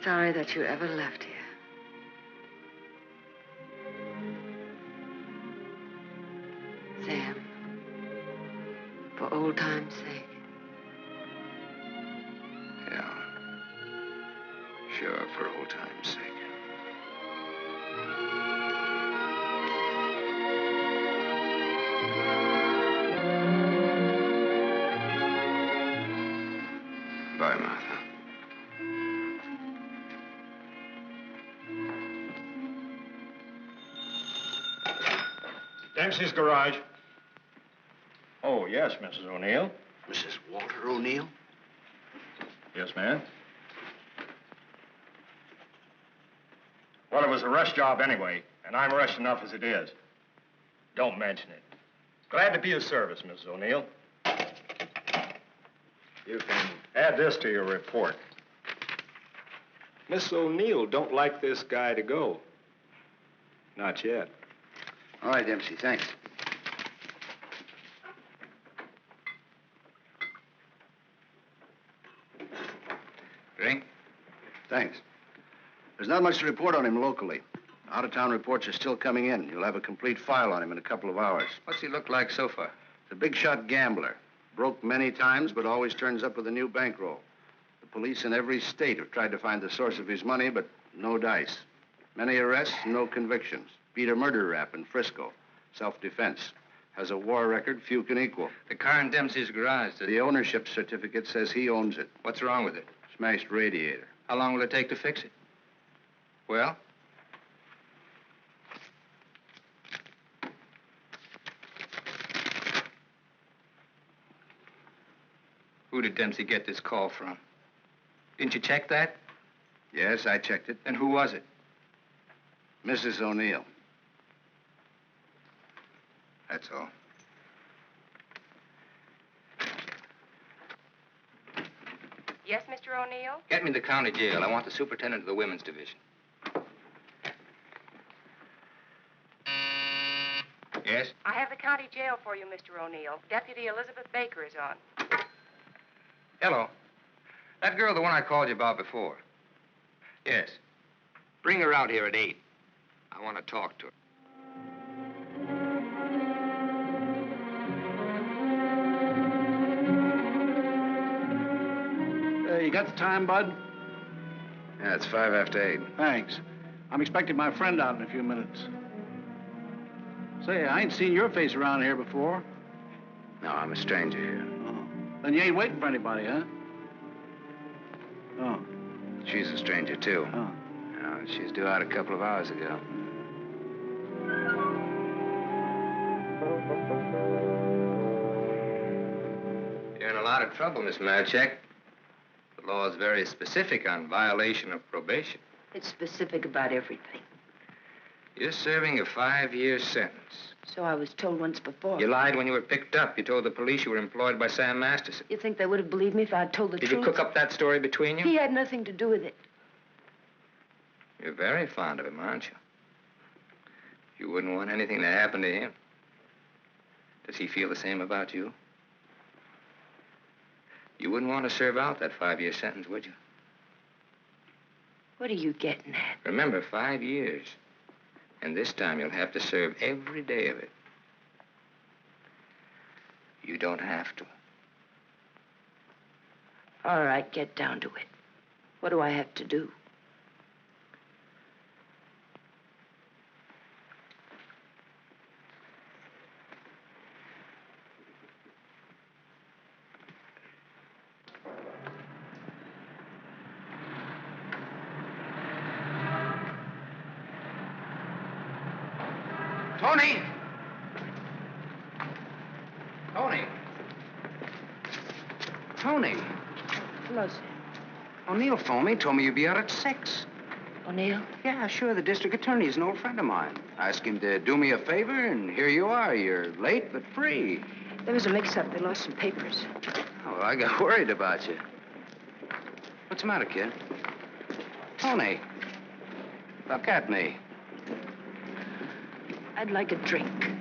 Sorry that you ever left here. Sam, for old time's sake. Yeah. Sure, for old time's sake. Bye, Martha. Dempsey's garage. Oh, yes, Mrs. O'Neill. Mrs. Walter O'Neill? Yes, ma'am. Well, it was a rush job anyway, and I'm rushed enough as it is. Don't mention it. Glad to be of service, Mrs. O'Neill. You can add this to your report. Miss O'Neill don't like this guy to go. Not yet. All right, Dempsey, thanks. Drink? Thanks. There's not much to report on him locally. Out-of-town reports are still coming in. You'll have a complete file on him in a couple of hours. What's he look like so far? He's a big-shot gambler. Broke many times, but always turns up with a new bankroll. The police in every state have tried to find the source of his money, but no dice. Many arrests, no convictions. Beat a murder rap in Frisco. Self-defense. Has a war record few can equal. The car in Dempsey's garage. The ownership certificate says he owns it. What's wrong with it? Smashed radiator. How long will it take to fix it? Well? Who did Dempsey get this call from? Didn't you check that? Yes, I checked it. Then who was it? Mrs. O'Neill. That's all. Yes, Mr. O'Neill? Get me to the county jail. I want the superintendent of the women's division. Yes? I have the county jail for you, Mr. O'Neill. Deputy Elizabeth Baker is on. Hello. That girl, the one I called you about before. Yes. Bring her out here at 8. I want to talk to her. You got the time, Bud? Yeah, it's 5 after 8. Thanks. I'm expecting my friend out in a few minutes. Say, I ain't seen your face around here before. No, I'm a stranger here. Oh. Then you ain't waiting for anybody, huh? Oh. She's a stranger, too. Oh. She's due out a couple of hours ago. You're in a lot of trouble, Miss Marachek. The law is very specific on violation of probation. It's specific about everything. You're serving a 5-year sentence. So I was told once before. You lied when you were picked up. You told the police you were employed by Sam Masterson. You think they would have believed me if I'd told the Did truth? you cook up that story between you? He had nothing to do with it. You're very fond of him, aren't you? You wouldn't want anything to happen to him. Does he feel the same about you? You wouldn't want to serve out that 5-year sentence, would you? What are you getting at? Remember, 5 years. And this time you'll have to serve every day of it. You don't have to. All right, get down to it. What do I have to do? Toni! Toni! Toni! Hello, sir. O'Neill phoned me, told me you'd be out at 6. O'Neill? Yeah, sure. The district attorney is an old friend of mine. I asked him to do me a favor, and here you are. You're late, but free. There was a mix-up. They lost some papers. Oh, well, I got worried about you. What's the matter, kid? Toni, look at me. I'd like a drink.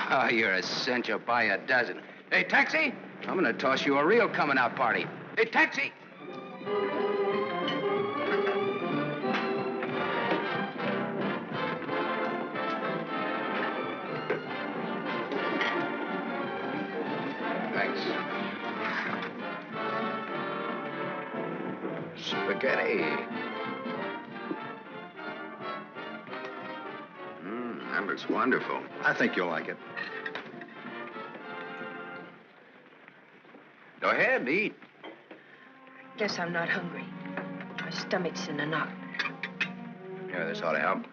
Oh, you're a cinch. You'll buy a dozen. Hey, taxi! I'm gonna toss you a real coming-out party. Hey, taxi! Thanks. Spaghetti. That looks wonderful. I think you'll like it. Go ahead, eat. Guess I'm not hungry. My stomach's in a knot. Here, this ought to help.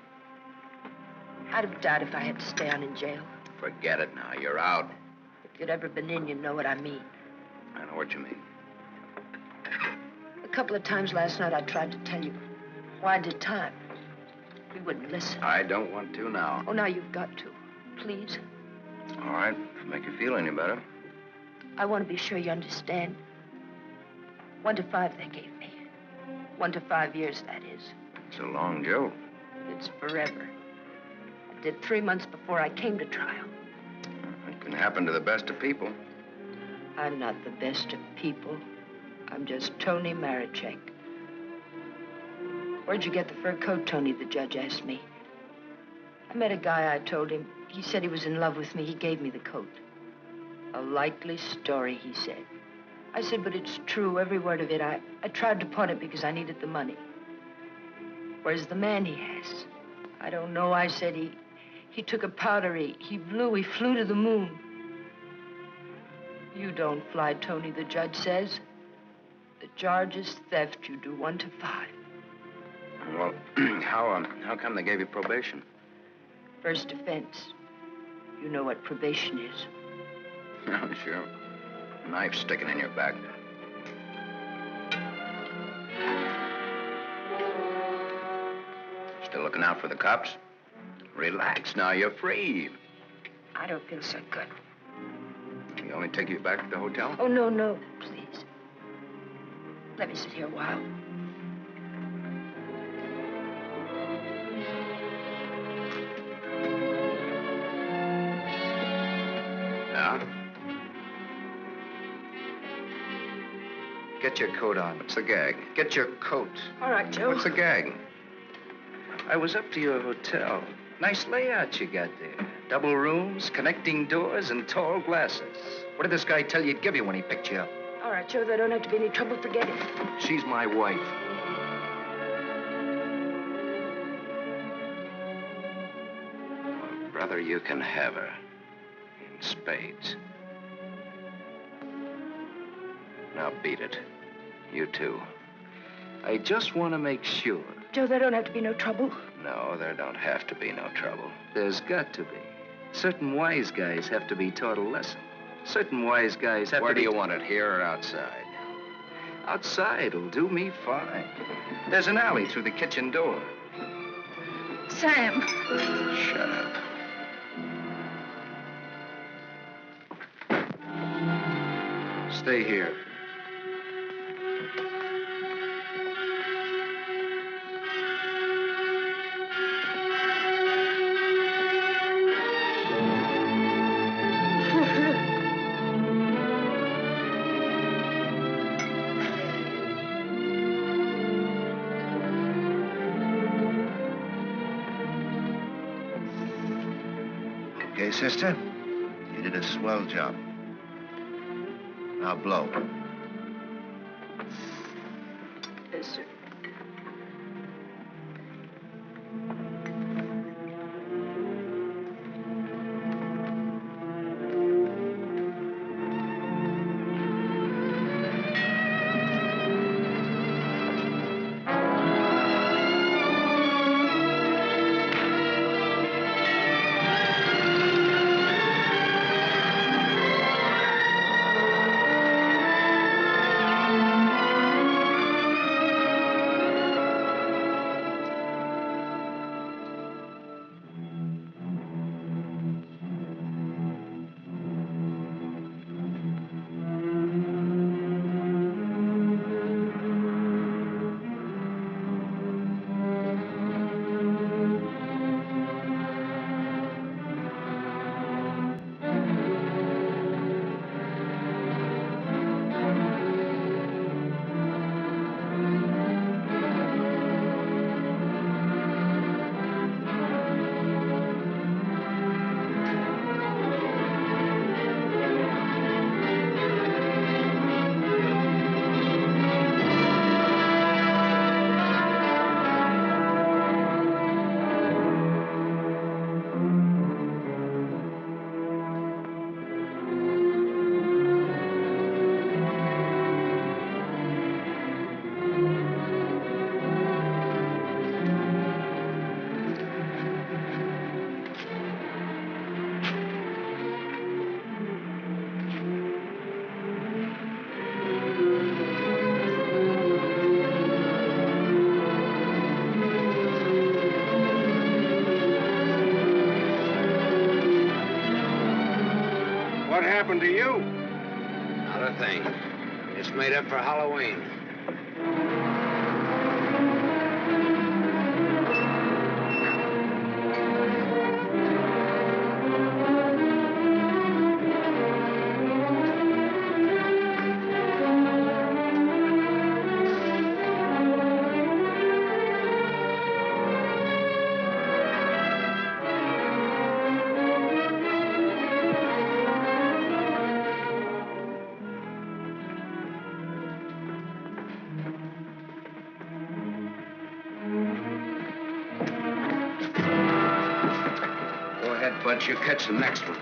I'd have died if I had to stay on in jail. Forget it now. You're out. If you'd ever been in, you'd know what I mean. I know what you mean. A couple of times last night I tried to tell you why I did time. You wouldn't listen. I don't want to now. Oh, now you've got to. Please. All right, if it make you feel any better. I want to be sure you understand. 1 to 5 they gave me. 1 to 5 years, that is. It's a long joke. It's forever. I did 3 months before I came to trial. It can happen to the best of people. I'm not the best of people. I'm just Toni Marachek. Where'd you get the fur coat, Toni? The judge asked me. I met a guy, I told him. He said he was in love with me. He gave me the coat. A likely story, he said. I said, but it's true, every word of it. I tried to pawn it because I needed the money. Where's the man he has? I don't know, I said. He took a powder, he flew to the moon. You don't fly, Toni, the judge says. The charge is theft. You do 1 to 5. Well, how come they gave you probation? First offense. You know what probation is. Oh, sure. Knife sticking in your back. Still looking out for the cops? Relax now, you're free. I don't feel so good. You only take you back to the hotel? Oh, no, please. Let me sit here a while. Yeah? Get your coat on. What's the gag? Get your coat. All right, Joe. What's the gag? I was up to your hotel. Nice layout you got there. Double rooms, connecting doors, and tall glasses. What did this guy tell you he'd give you when he picked you up? All right, Joe, there don't have to be any trouble. Forget it. She's my wife. Well, brother, you can have her. In spades. Now beat it. You too. I just want to make sure. Joe, there don't have to be no trouble. No, there don't have to be no trouble. There's got to be. Certain wise guys have to be taught a lesson. Certain wise guys have Where to be... do you want it, here or outside? Outside will do me fine. There's an alley through the kitchen door. Sam. Shut up. Stay here. Okay, sister? You did a swell job. Now blow. Yes, sir. What happened to you? Not a thing. Just made up for Halloween. But you catch the next one.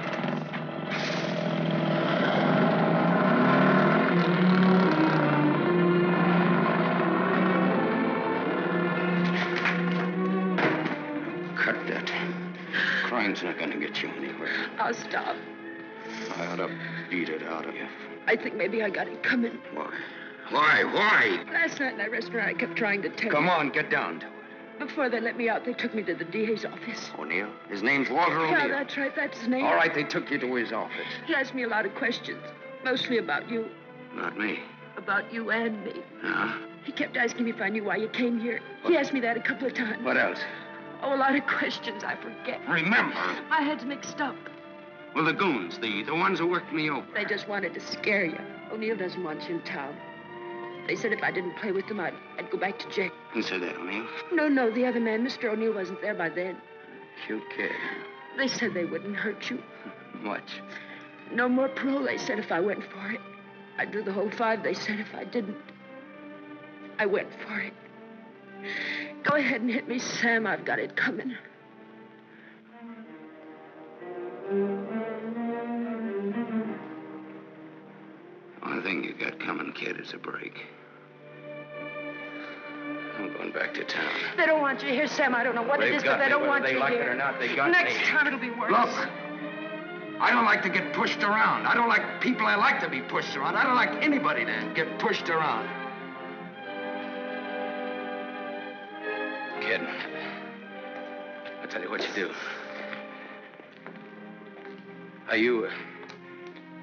Cut that. Crime's not gonna get you anywhere. I'll stop. I ought to beat it out of you. I think maybe I got it coming. Why? Why? Last night in that restaurant, I kept trying to tell Come you. on, get down to it. Before they let me out, they took me to the DA's office. O'Neill? His name's Walter O'Neill. Yeah, that's right. That's his name. All right, they took you to his office. He asked me a lot of questions, mostly about you. Not me. About you and me. Huh? He kept asking me if I knew why you came here. He asked me that a couple of times. What else? Oh, a lot of questions I forget. Remember. My head's mixed up. Well, the goons, the ones who worked me over. They just wanted to scare you. O'Neill doesn't want you in town. They said if I didn't play with them, I'd go back to jail. Who said that, O'Neill? No, the other man. Mr. O'Neill wasn't there by then. Cute kid. They said they wouldn't hurt you. Much. No more parole, they said, if I went for it. I'd do the whole 5, they said, if I didn't. I went for it. Go ahead and hit me, Sam. I've got it coming. One thing you got coming, kid, is a break. I'm going back to town. They don't want you here, Sam. I don't know what it is, but they don't want you here. Whether they like it or not, they got Next me. time it'll be worse. Look, I don't like to get pushed around. I don't like people I like to be pushed around. I don't like anybody to get pushed around. Kid, I'll tell you what you do.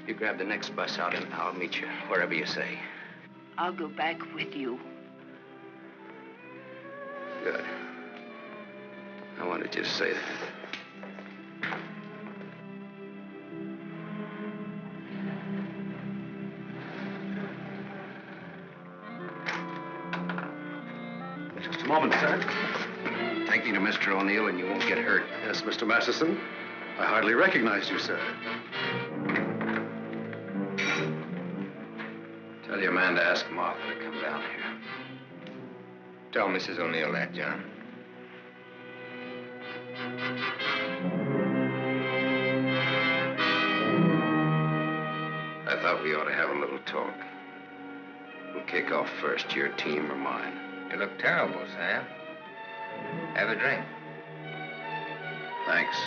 You grab the next bus out and I'll meet you wherever you say. I'll go back with you. Good. I wanted you to say that. Just a moment, sir. Take me to Mr. O'Neill and you won't get hurt. Yes, Mr. Masterson. I hardly recognized you, sir. Tell your man to ask Martha to come down here. Tell Mrs. O'Neill that, John. I thought we ought to have a little talk. We'll kick off first, your team or mine. You look terrible, Sam. Have a drink. Thanks.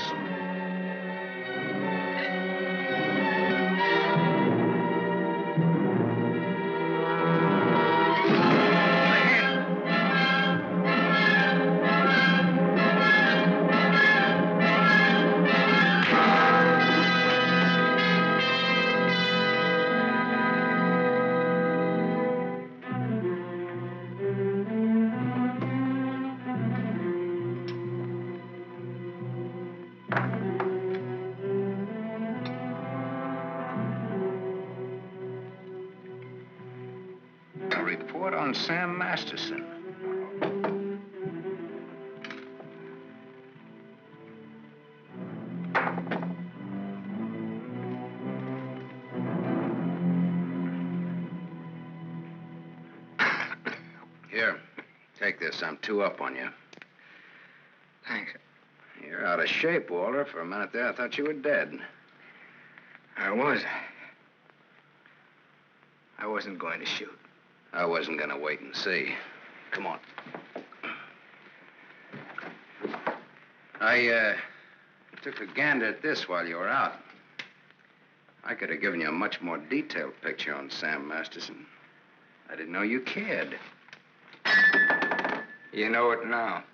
On Sam Masterson. Here, take this. I'm 2 up on you. Thanks. You're out of shape, Walter. For a minute there, I thought you were dead. I was. I wasn't going to shoot. I wasn't going to wait and see. Come on. I took a gander at this while you were out. I could have given you a much more detailed picture on Sam Masterson. I didn't know you cared. You know it now.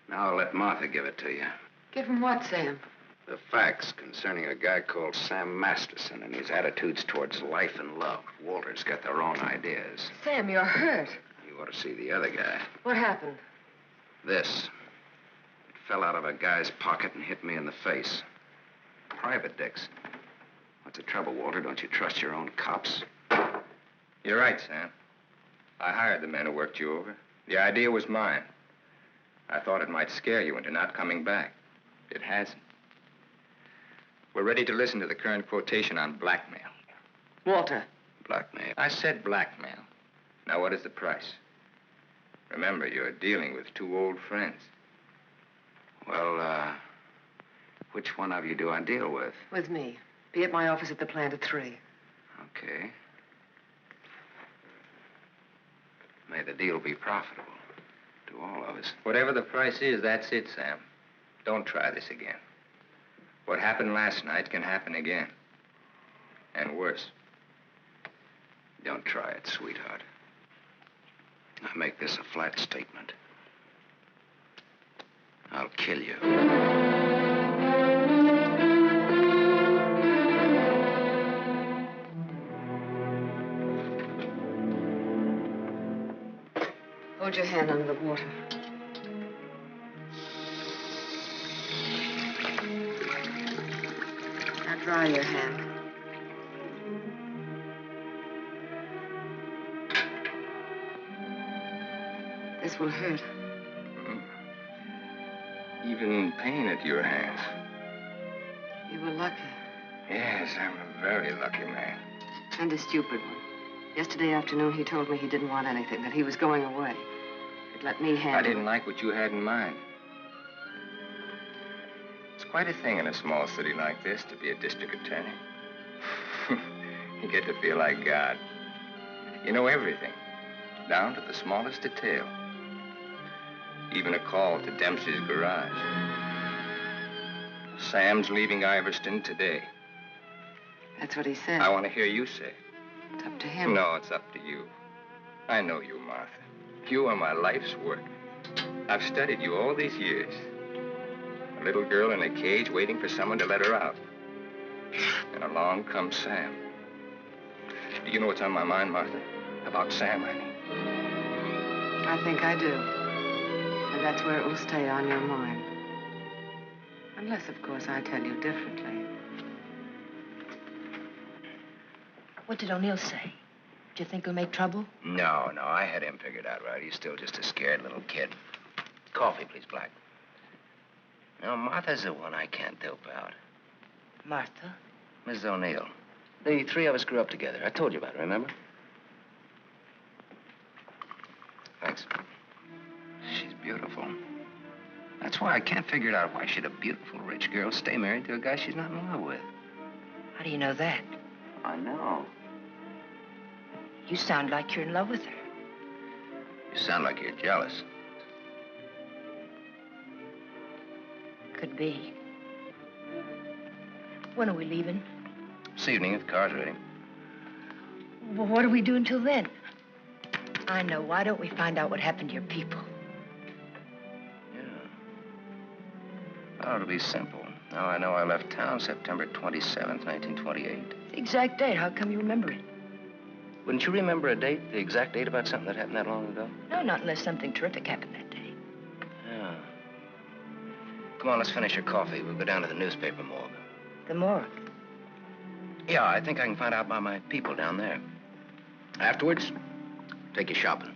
Now I'll let Martha give it to you. Give him what, Sam? The facts concerning a guy called Sam Masterson and his attitudes towards life and love. Walter's got their own ideas. Sam, you're hurt. You ought to see the other guy. What happened? This. It fell out of a guy's pocket and hit me in the face. Private dicks. What's the trouble, Walter? Don't you trust your own cops? You're right, Sam. I hired the men who worked you over. The idea was mine. I thought it might scare you into not coming back. It hasn't. We're ready to listen to the current quotation on blackmail. Walter. Blackmail? I said blackmail. Now, what is the price? Remember, you're dealing with 2 old friends. Well, which one of you do I deal with? With me. Be at my office at the plant at 3. Okay. May the deal be profitable to all of us. Whatever the price is, that's it, Sam. Don't try this again. What happened last night can happen again. And worse. Don't try it, sweetheart. I make this a flat statement. I'll kill you. Hold your hand under the water. Now dry your hand. This will hurt. Even pain at your hands. You were lucky. Yes, I'm a very lucky man. And a stupid one. Yesterday afternoon, he told me he didn't want anything, that he was going away. He'd let me handle it. I didn't like what you had in mind. It's quite a thing in a small city like this to be a district attorney. You get to feel like God. You know everything, down to the smallest detail. Even a call to Dempsey's garage. Sam's leaving Iverston today. That's what he said. I want to hear you say it. It's up to him. No, it's up to you. I know you, Martha. You are my life's work. I've studied you all these years. A little girl in a cage waiting for someone to let her out. And along comes Sam. Do you know what's on my mind, Martha? About Sam, I mean. I think I do. And that's where it will stay on your mind. Unless, of course, I tell you differently. What did O'Neill say? Do you think he'll make trouble? No, I had him figured out right. He's still just a scared little kid. Coffee, please, Black. No, Martha's the one I can't dope out. Martha? Mrs. O'Neill. The three of us grew up together. I told you about it, remember? Thanks. She's beautiful. That's why I can't figure it out why should a beautiful rich girl stay married to a guy she's not in love with. How do you know that? I know. You sound like you're in love with her. You sound like you're jealous. Could be. When are we leaving? This evening, if the car's ready. Well, what do we do until then? I know. Why don't we find out what happened to your people? Oh, it'll be simple. Now I know I left town September 27th, 1928. The exact date. How come you remember it? Wouldn't you remember a date, the exact date about something that happened that long ago? No, not unless something terrific happened that day. Yeah. Come on, let's finish your coffee. We'll go down to the newspaper morgue. The morgue? Yeah, I think I can find out about my people down there. Afterwards, take you shopping.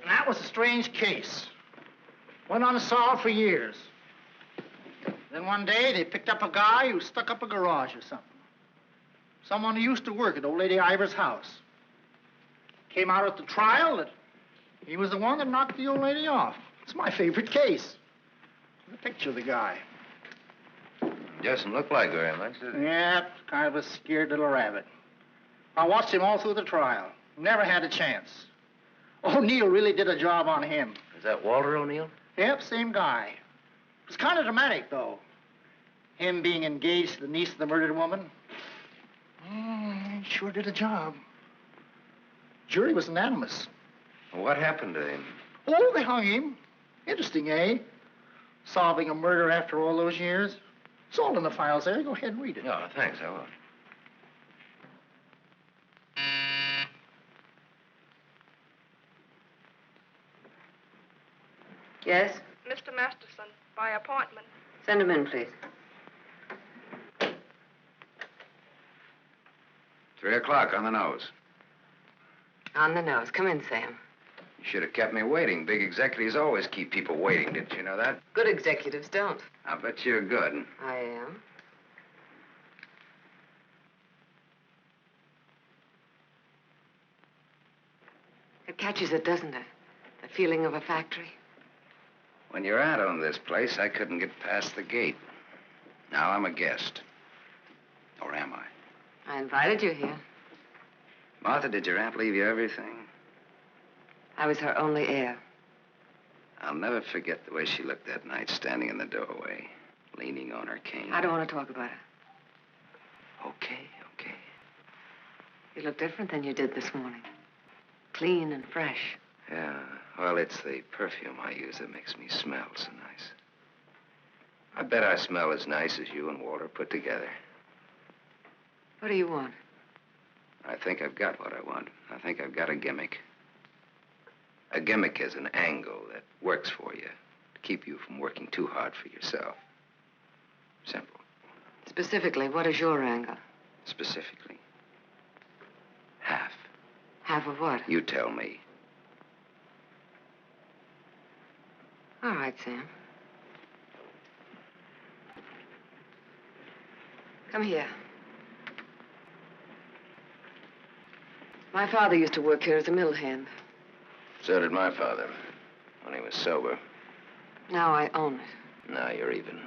That was a strange case. Went unsolved for years. Then one day, they picked up a guy who stuck up a garage or something. Someone who used to work at old lady Ivers' house. Came out at the trial that he was the one that knocked the old lady off. It's my favorite case. The picture of the guy. Doesn't look like very much, does it? Yeah, kind of a scared little rabbit. I watched him all through the trial. Never had a chance. O'Neill really did a job on him. Is that Walter O'Neill? Yep, same guy. It was kind of dramatic, though. Him being engaged to the niece of the murdered woman. He sure did a job. Jury was unanimous. What happened to him? Oh, they hung him. Interesting, eh? Solving a murder after all those years. It's all in the files there. Go ahead and read it. No, thanks, I will. Yes? Mr. Masterson, by appointment. Send him in, please. 3 o'clock on the nose. On the nose. Come in, Sam. You should have kept me waiting. Big executives always keep people waiting. Didn't you know that? Good executives don't. I bet you're good. I am. It catches it, doesn't it? The feeling of a factory. When you're out on this place, I couldn't get past the gate. Now I'm a guest. Or am I? I invited you here. Martha, did your aunt leave you everything? I was her only heir. I'll never forget the way she looked that night, standing in the doorway, leaning on her cane. I don't want to talk about it. Okay. You look different than you did this morning. Clean and fresh. Yeah, well, it's the perfume I use that makes me smell so nice. I bet I smell as nice as you and Walter put together. What do you want? I think I've got what I want. I think I've got a gimmick. A gimmick is an angle that works for you to keep you from working too hard for yourself. Simple. Specifically, what is your angle? Specifically, half. Half of what? You tell me. All right, Sam. Come here. My father used to work here as a mill hand. So did my father, when he was sober. Now I own it. Now you're even.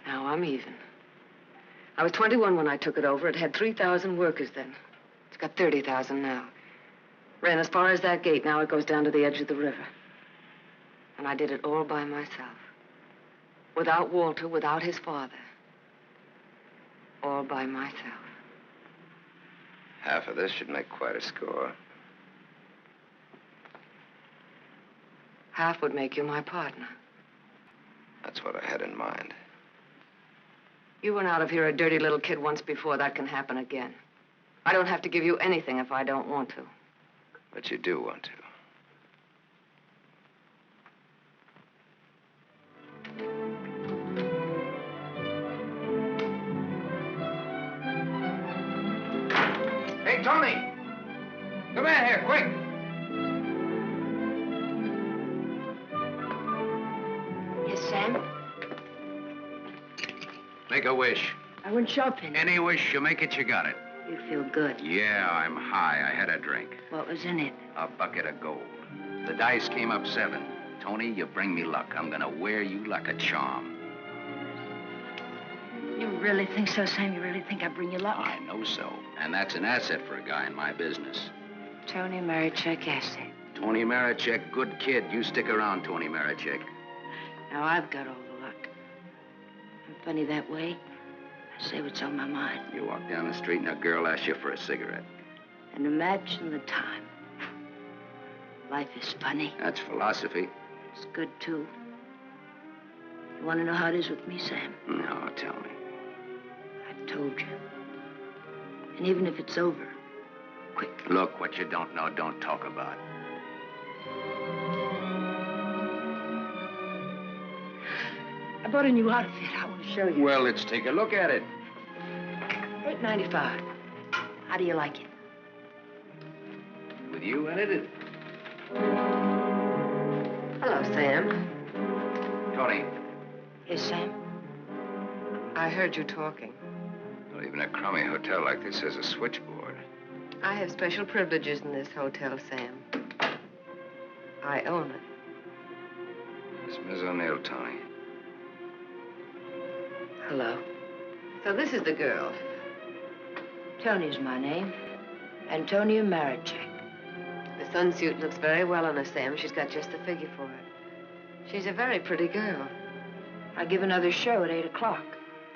Now I'm even. I was 21 when I took it over. It had 3,000 workers then. It's got 30,000 now. Ran as far as that gate. Now it goes down to the edge of the river. And I did it all by myself. Without Walter, without his father. All by myself. Half of this should make quite a score. Half would make you my partner. That's what I had in mind. You went out of here a dirty little kid once before. That can happen again. I don't have to give you anything if I don't want to. But you do want to. Hey, Toni! Come in here, quick! Make a wish. I went shopping. Any wish, you make it, you got it. You feel good. Yeah, I'm high. I had a drink. What was in it? A bucket of gold. The dice came up 7. Toni, you bring me luck. I'm gonna wear you like a charm. You really think so, Sam? You really think I bring you luck? I know so. And that's an asset for a guy in my business. Toni Marachek asset. Toni Marachek, good kid. You stick around, Toni Marachek. Now I've got all the luck. I'm funny that way. I say what's on my mind. You walk down the street and a girl asks you for a cigarette. And imagine the time. Life is funny. That's philosophy. It's good, too. You want to know how it is with me, Sam? No, tell me. I've told you. And even if it's over, quick. Look, what you don't know, don't talk about. I bought a new outfit. I want to show you. Well, let's take a look at it. $8.95. How do you like it? With you in it? Hello, Sam. Toni. Yes, Sam? I heard you talking. Well, even a crummy hotel like this has a switchboard. I have special privileges in this hotel, Sam. I own it. It's Miss O'Neill, Toni. Hello. So this is the girl. Toni's my name. Antonia Marachek. The sunsuit looks very well on her, Sam. She's got just the figure for it. She's a very pretty girl. I give another show at 8 o'clock.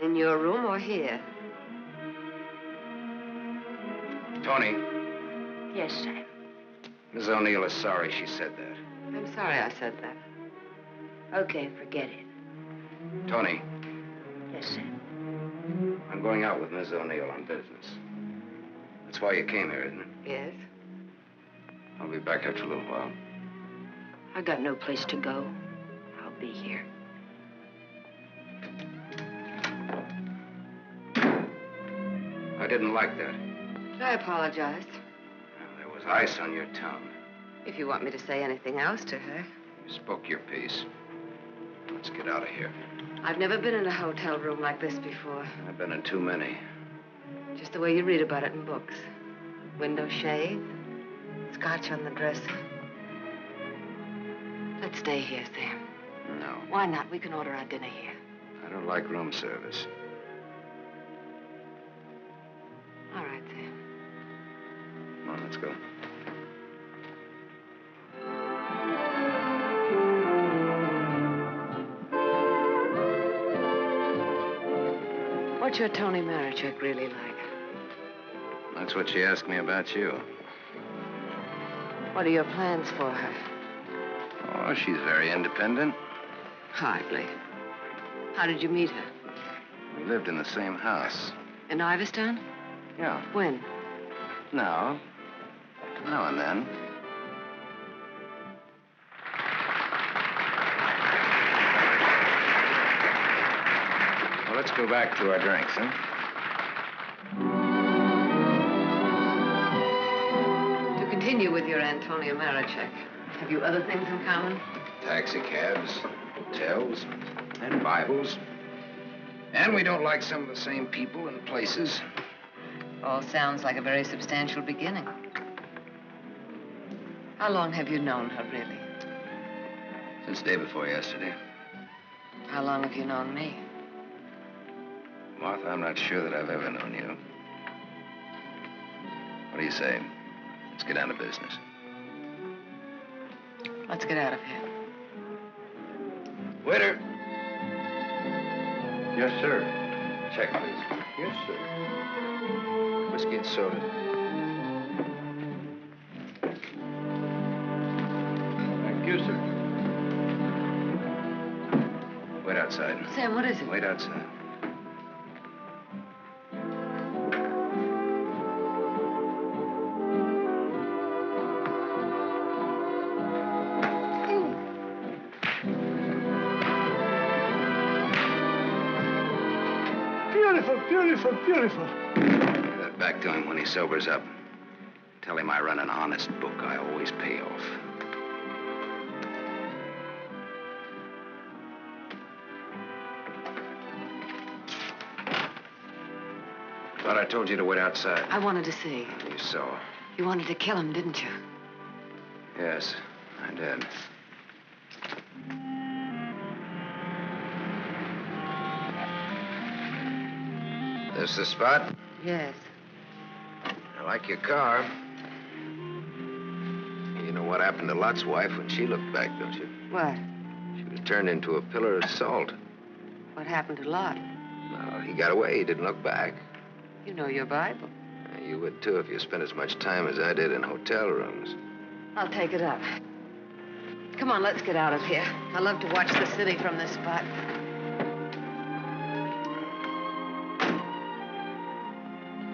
In your room or here? Toni. Yes, Sam. Miss O'Neill is sorry she said that. I'm sorry I said that. Okay, forget it. Toni. Yes, Sam. I'm going out with Miss O'Neill on business. That's why you came here, isn't it? Yes. I'll be back after a little while. I got no place to go. I'll be here. I didn't like that. I apologize. There was ice on your tongue. If you want me to say anything else to her. You spoke your piece. Let's get out of here. I've never been in a hotel room like this before. I've been in too many. Just the way you read about it in books. Window shade, scotch on the dresser. Let's stay here, Sam. No. Why not? We can order our dinner here. I don't like room service. All right, Sam. Come on, let's go. What's your Toni Marachek really like? That's what she asked me about you. What are your plans for her? Oh, she's very independent. Hardly. How did you meet her? We lived in the same house. In Iverstown? Yeah. When? Now and then. Well, let's go back to our drinks, huh? To continue with your Antonia Marachek, have you other things in common? Taxicabs, hotels, and Bibles. And we don't like some of the same people and places. All sounds like a very substantial beginning. How long have you known her, really? Since day before yesterday. How long have you known me? Martha, I'm not sure that I've ever known you. What do you say? Let's get down to business. Let's get out of here. Waiter. Yes, sir. Check, please. Yes, sir. Whiskey and soda. Thank you, sir. Wait outside. Sam, what is it? Wait outside. Beautiful, beautiful. Give that back to him when he sobers up. Tell him I run an honest book. I always pay off. Thought I told you to wait outside. I wanted to see. You saw. You wanted to kill him, didn't you? Yes, I did. This the spot? Yes. I like your car. You know what happened to Lot's wife when she looked back, don't you? What? She was turned into a pillar of salt. What happened to Lot? No, he got away. He didn't look back. You know your Bible. You would, too, if you spent as much time as I did in hotel rooms. I'll take it up. Come on, let's get out of here. I love to watch the city from this spot.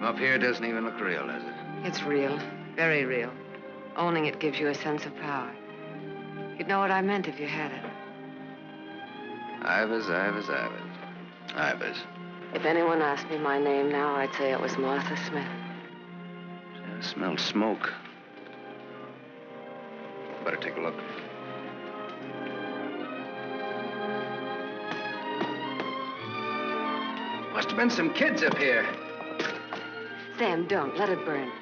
Up here, it doesn't even look real, does it? It's real. Very real. Owning it gives you a sense of power. You'd know what I meant if you had it. Ivers, Ivers, Ivers. Ivers. If anyone asked me my name now, I'd say it was Martha Smith. I smelled smoke. Better take a look. Must have been some kids up here. Sam, don't. Let it burn.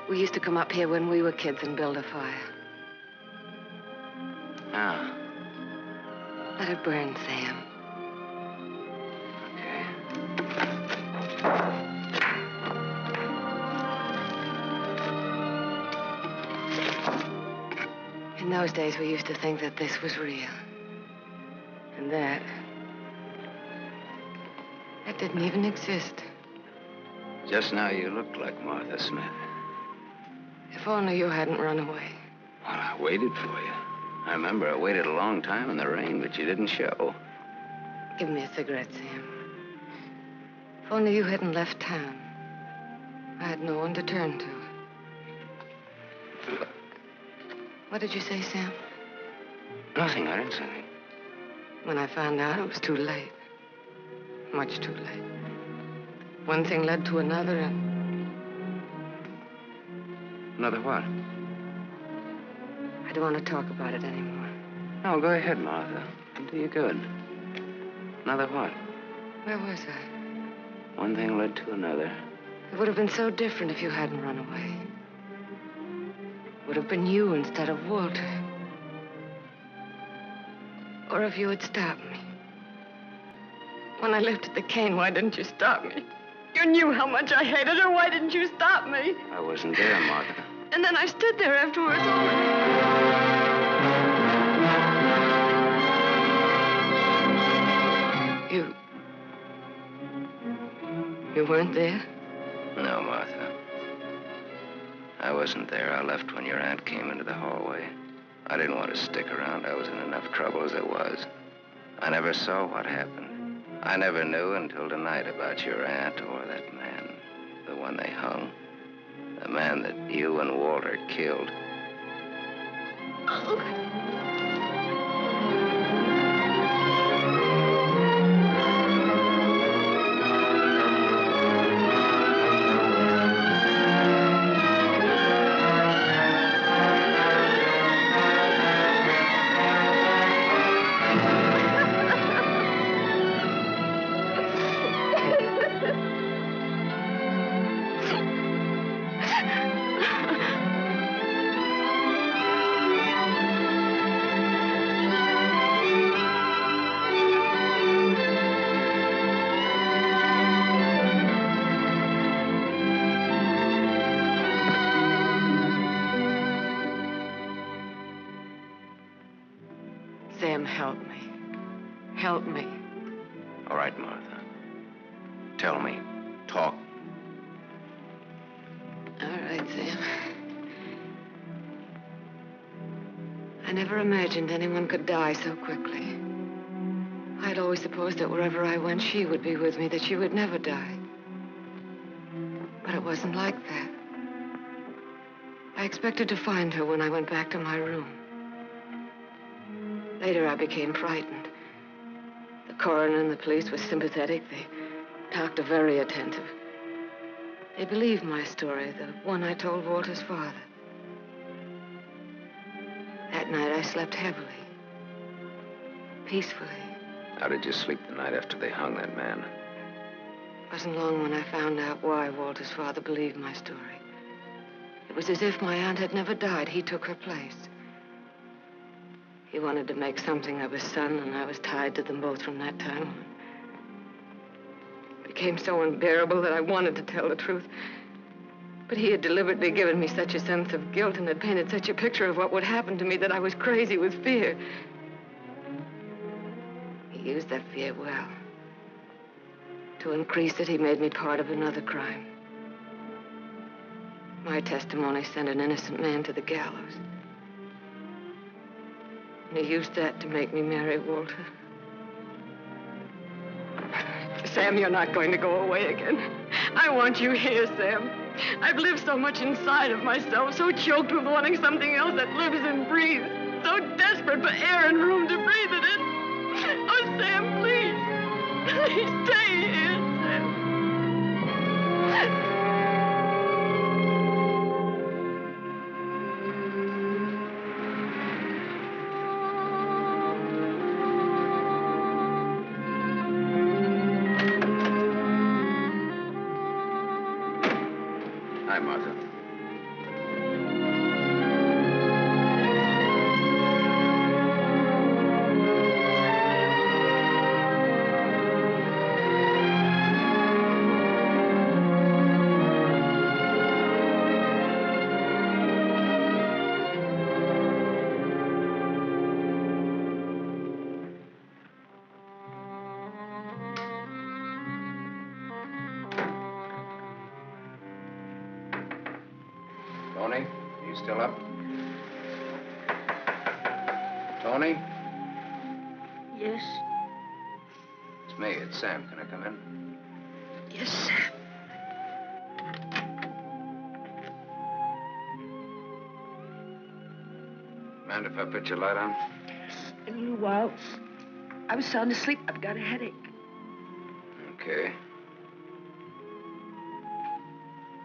We used to come up here when we were kids and build a fire. Ah. Let it burn, Sam. In those days, we used to think that this was real. And that didn't even exist. Just now, you looked like Martha Smith. If only you hadn't run away. Well, I waited for you. I remember I waited a long time in the rain, but you didn't show. Give me a cigarette, Sam. If only you hadn't left town. I had no one to turn to. What did you say, Sam? Nothing. I didn't say anything. When I found out, it was too late. Much too late. One thing led to another, and... Another what? I don't want to talk about it anymore. No, go ahead, Martha. It'll do you good. Another what? Where was I? One thing led to another. It would have been so different if you hadn't run away. It would have been you instead of Walter. Or if you had stopped me. When I lifted the cane, why didn't you stop me? You knew how much I hated her. Why didn't you stop me? I wasn't there, Martha. And then I stood there afterwards. You weren't there? No, Martha. I wasn't there. I left when your aunt came into the hallway. I didn't want to stick around. I was in enough trouble as it was. I never saw what happened. I never knew until tonight about your aunt or that man, the one they hung. The man that you and Walter killed. Help me. All right, Martha. Tell me. Talk. All right, Sam. I never imagined anyone could die so quickly. I'd always supposed that wherever I went, she would be with me, that she would never die. But it wasn't like that. I expected to find her when I went back to my room. Later, I became frightened. The coroner and the police were sympathetic. They doctor very attentive. They believed my story, the one I told Walter's father. That night, I slept heavily, peacefully. How did you sleep the night after they hung that man? It wasn't long when I found out why Walter's father believed my story. It was as if my aunt had never died. He took her place. He wanted to make something of his son, and I was tied to them both from that time on. It became so unbearable that I wanted to tell the truth. But he had deliberately given me such a sense of guilt and had painted such a picture of what would happen to me that I was crazy with fear. He used that fear well. To increase it, he made me part of another crime. My testimony sent an innocent man to the gallows. And he used that to make me marry Walter. Sam, you're not going to go away again. I want you here, Sam. I've lived so much inside of myself, so choked with wanting something else that lives and breathes, so desperate for air and room to breathe it in. Oh, Sam, please. Please stay here, Sam. Hi, Martha. Toni, are you still up? Toni? Yes? It's me, it's Sam. Can I come in? Yes, Sam. Mind if I put your light on? In a little while. I was sound asleep. I've got a headache. Okay.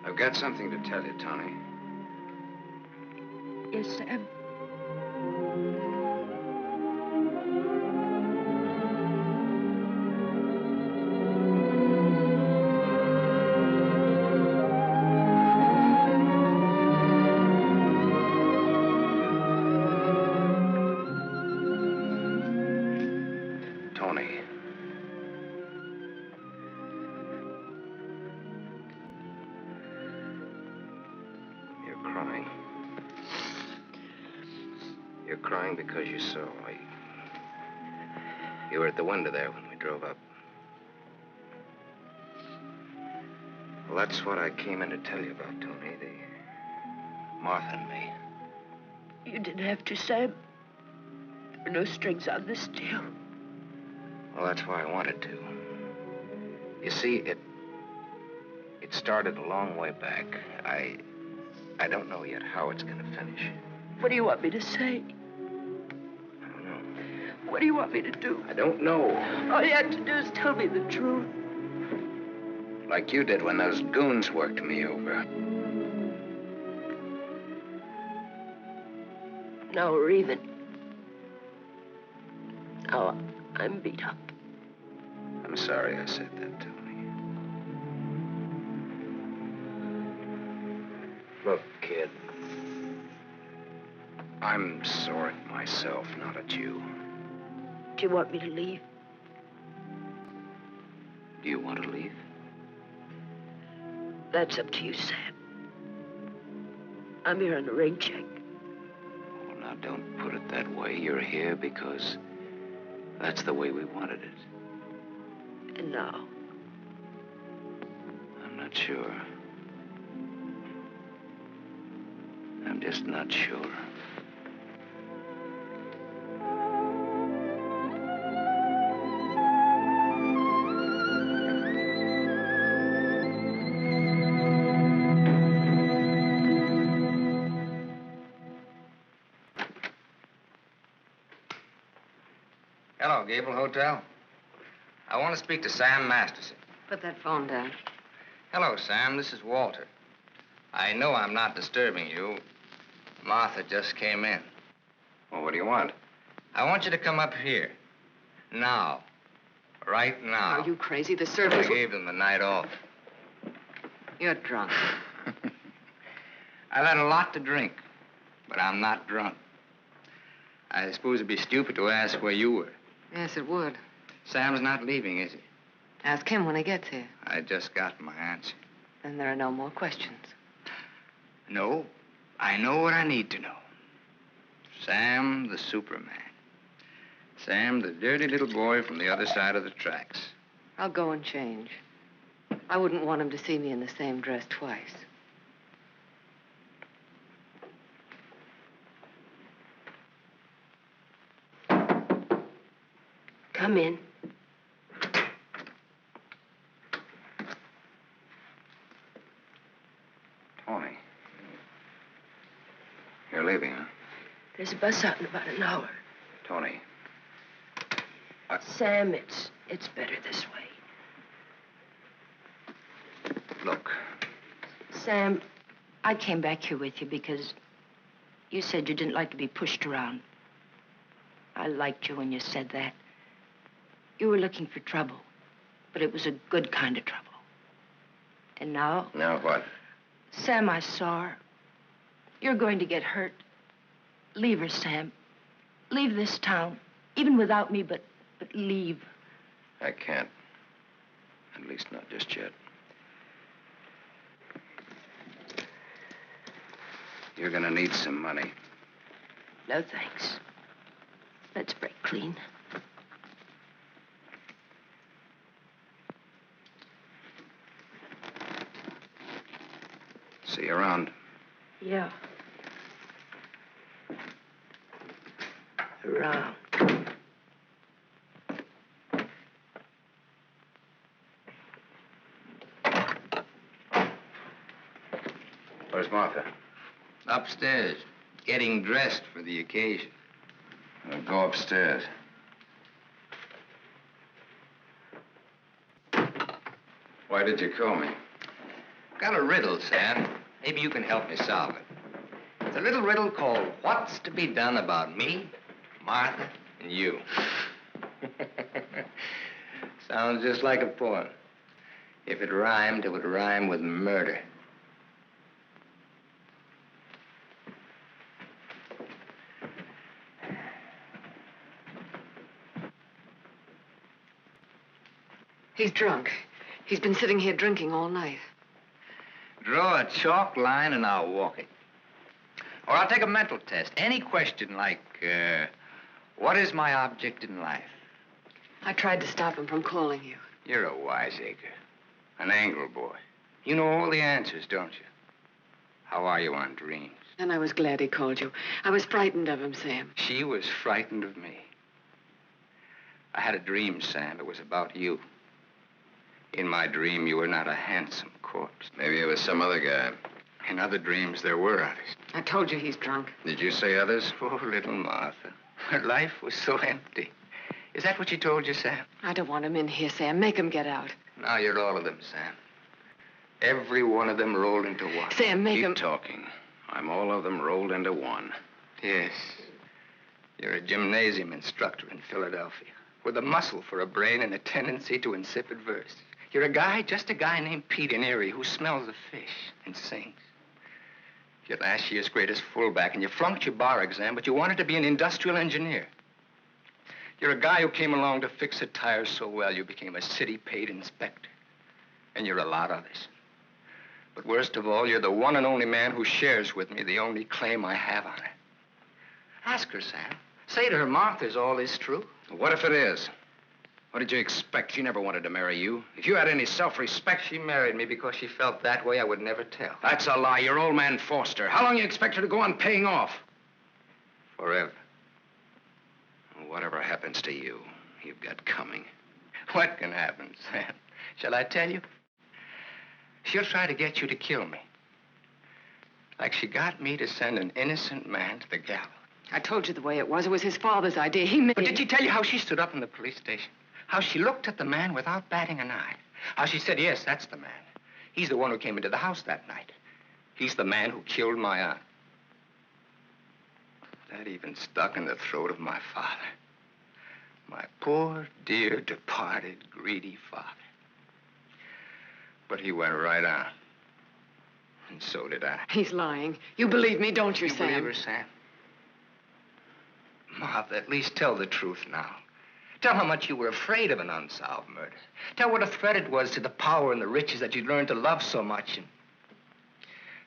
I've got something to tell you, Toni. Yes, Sam. Toni. You're crying. You're crying because you saw me. You were at the window there when we drove up. Well, that's what I came in to tell you about, Toni. The Martha and me. You didn't have to, Sam. There were no strings on this deal. Well, that's why I wanted to. You see, it started a long way back. I don't know yet how it's going to finish. What do you want me to say? I don't know. What do you want me to do? I don't know. All you have to do is tell me the truth. Like you did when those goons worked me over. Now we're even. Now I'm beat up. I'm sorry I said that, Toni. Look, kid. I'm sore at myself, not at you. Do you want me to leave? Do you want to leave? That's up to you, Sam. I'm here on a rain check. Well, now, don't put it that way. You're here because that's the way we wanted it. And now? I'm not sure. I'm just not sure. Hello, Gable Hotel. I want to speak to Sam Masterson. Put that phone down. Hello, Sam. This is Walter. I know I'm not disturbing you. Martha just came in. Well, what do you want? I want you to come up here. Now. Right now. Are you crazy? The servants... I gave them the night off. You're drunk. I've had a lot to drink, but I'm not drunk. I suppose it'd be stupid to ask where you were. Yes, it would. Sam's not leaving, is he? Ask him when he gets here. I just got my answer. Then there are no more questions. No, I know what I need to know. Sam the Superman. Sam the dirty little boy from the other side of the tracks. I'll go and change. I wouldn't want him to see me in the same dress twice. Come in. Toni. You're leaving, huh? There's a bus out in about an hour. Toni. Sam, it's better this way. Look. Sam, I came back here with you because you said you didn't like to be pushed around. I liked you when you said that. You were looking for trouble, but it was a good kind of trouble. And now... Now what? Sam, I saw her. You're going to get hurt. Leave her, Sam. Leave this town. Even without me, but leave. I can't. At least not just yet. You're gonna need some money. No, thanks. Let's break clean. See you around. Yeah. Around. Where's Martha? Upstairs, getting dressed for the occasion. I'll go upstairs. Why did you call me? Got a riddle, Sam. Maybe you can help me solve it. It's a little riddle called What's to Be Done About Me, Martha, and You. Sounds just like a poem. If it rhymed, it would rhyme with murder. He's drunk. He's been sitting here drinking all night. Draw a chalk line and I'll walk it. Or I'll take a mental test. Any question like, what is my object in life? I tried to stop him from calling you. You're a wiseacre. An angle boy. You know all the answers, don't you? How are you on dreams? And I was glad he called you. I was frightened of him, Sam. She was frightened of me. I had a dream, Sam. It was about you. In my dream, you were not a handsome corpse. Maybe it was some other guy. In other dreams, there were others. I told you he's drunk. Did you say others? Poor little Martha. Her life was so empty. Is that what she told you, Sam? I don't want him in here, Sam. Make him get out. Now you're all of them, Sam. Every one of them rolled into one. Sam, make him... Keep talking. I'm all of them rolled into one. Yes. You're a gymnasium instructor in Philadelphia with a muscle for a brain and a tendency to insipid verse. You're a guy, just a guy named Pete in Erie who smells of fish and sings. You're last year's greatest fullback, and you flunked your bar exam, but you wanted to be an industrial engineer. You're a guy who came along to fix a tire so well you became a city-paid inspector. And you're a lot others. But worst of all, you're the one and only man who shares with me the only claim I have on her. Ask her, Sam. Say to her, Martha's all is true. What if it is? What did you expect? She never wanted to marry you. If you had any self-respect... She married me because she felt that way. I would never tell. That's a lie. Your old man forced her. How long you expect her to go on paying off? Forever. Whatever happens to you, you've got coming. What can happen, Sam? Shall I tell you? She'll try to get you to kill me. Like she got me to send an innocent man to the gallows. I told you the way it was. It was his father's idea. He made... But did she tell you how she stood up in the police station? How she looked at the man without batting an eye? How she said, yes, that's the man. He's the one who came into the house that night. He's the man who killed my aunt. That even stuck in the throat of my father. My poor, dear, departed, greedy father. But he went right on. And so did I. He's lying. You believe me, don't you, Sam? You believe her, Sam? Martha, at least tell the truth now. Tell how much you were afraid of an unsolved murder. Tell what a threat it was to the power and the riches that you'd learned to love so much and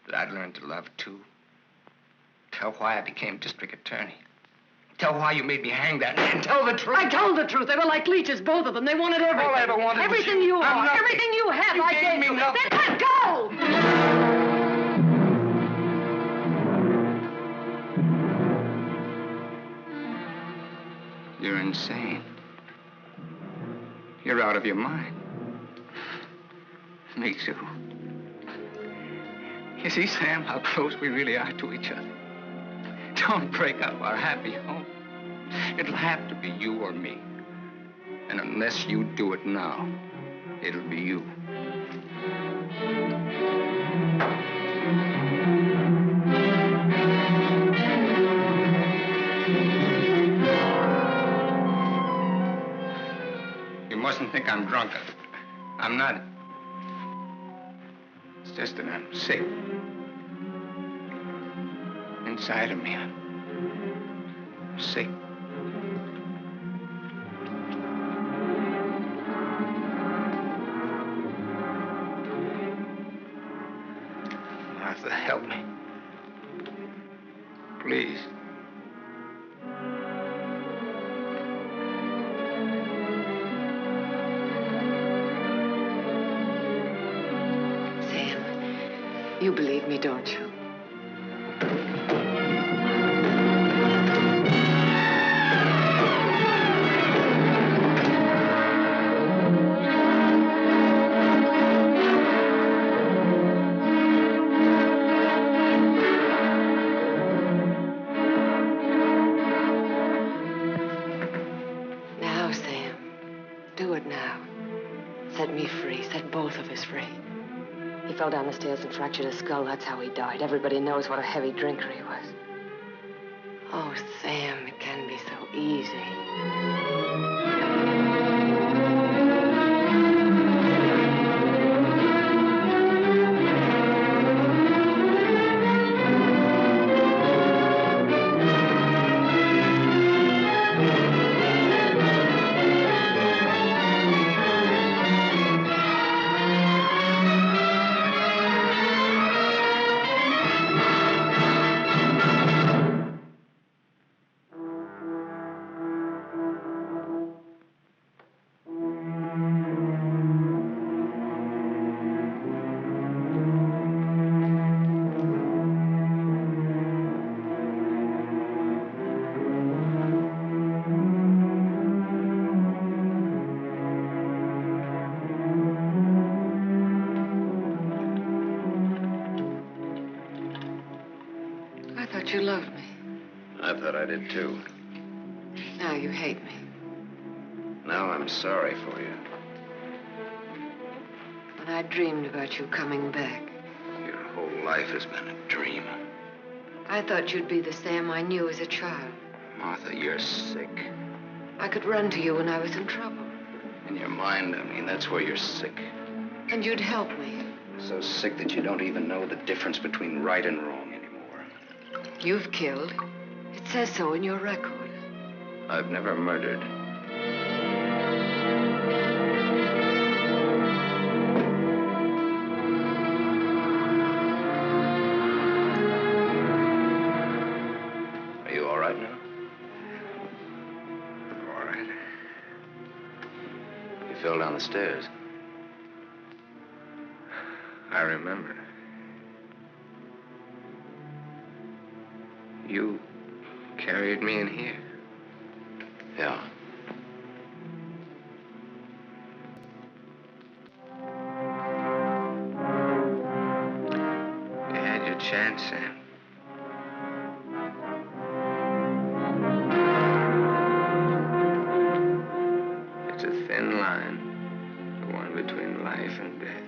that I'd learned to love, too. Tell why I became district attorney. Tell why you made me hang that man. Tell the truth. I told the truth. They were like leeches, both of them. They wanted everything. All I ever wanted everything was you I'm are. nothing. Everything you have, You I gave gave me you. nothing. Then let go! You're insane. You're out of your mind. Me too. You see, Sam, how close we really are to each other. Don't break up our happy home. It'll have to be you or me. And unless you do it now, it'll be you. You mustn't think I'm drunk. I'm not. It's just that I'm sick. Inside of me, I'm sick. Martha, help me. Please. Sam, you believe me, don't you? He fell down the stairs and fractured his skull. That's how he died. Everybody knows what a heavy drinker he was. Oh, Sam, it can be so easy. You loved me. I thought I did, too. Now you hate me. Now I'm sorry for you. When I dreamed about you coming back. Your whole life has been a dream. I thought you'd be the Sam I knew as a child. Martha, you're sick. I could run to you when I was in trouble. In your mind, I mean, that's where you're sick. And you'd help me. So sick that you don't even know the difference between right and wrong anymore. You've killed. It says so in your record. I've never murdered. Are you all right now? I'm all right. You fell down the stairs. I remember. You carried me in here. Yeah. You had your chance, Sam. It's a thin line, the one between life and death.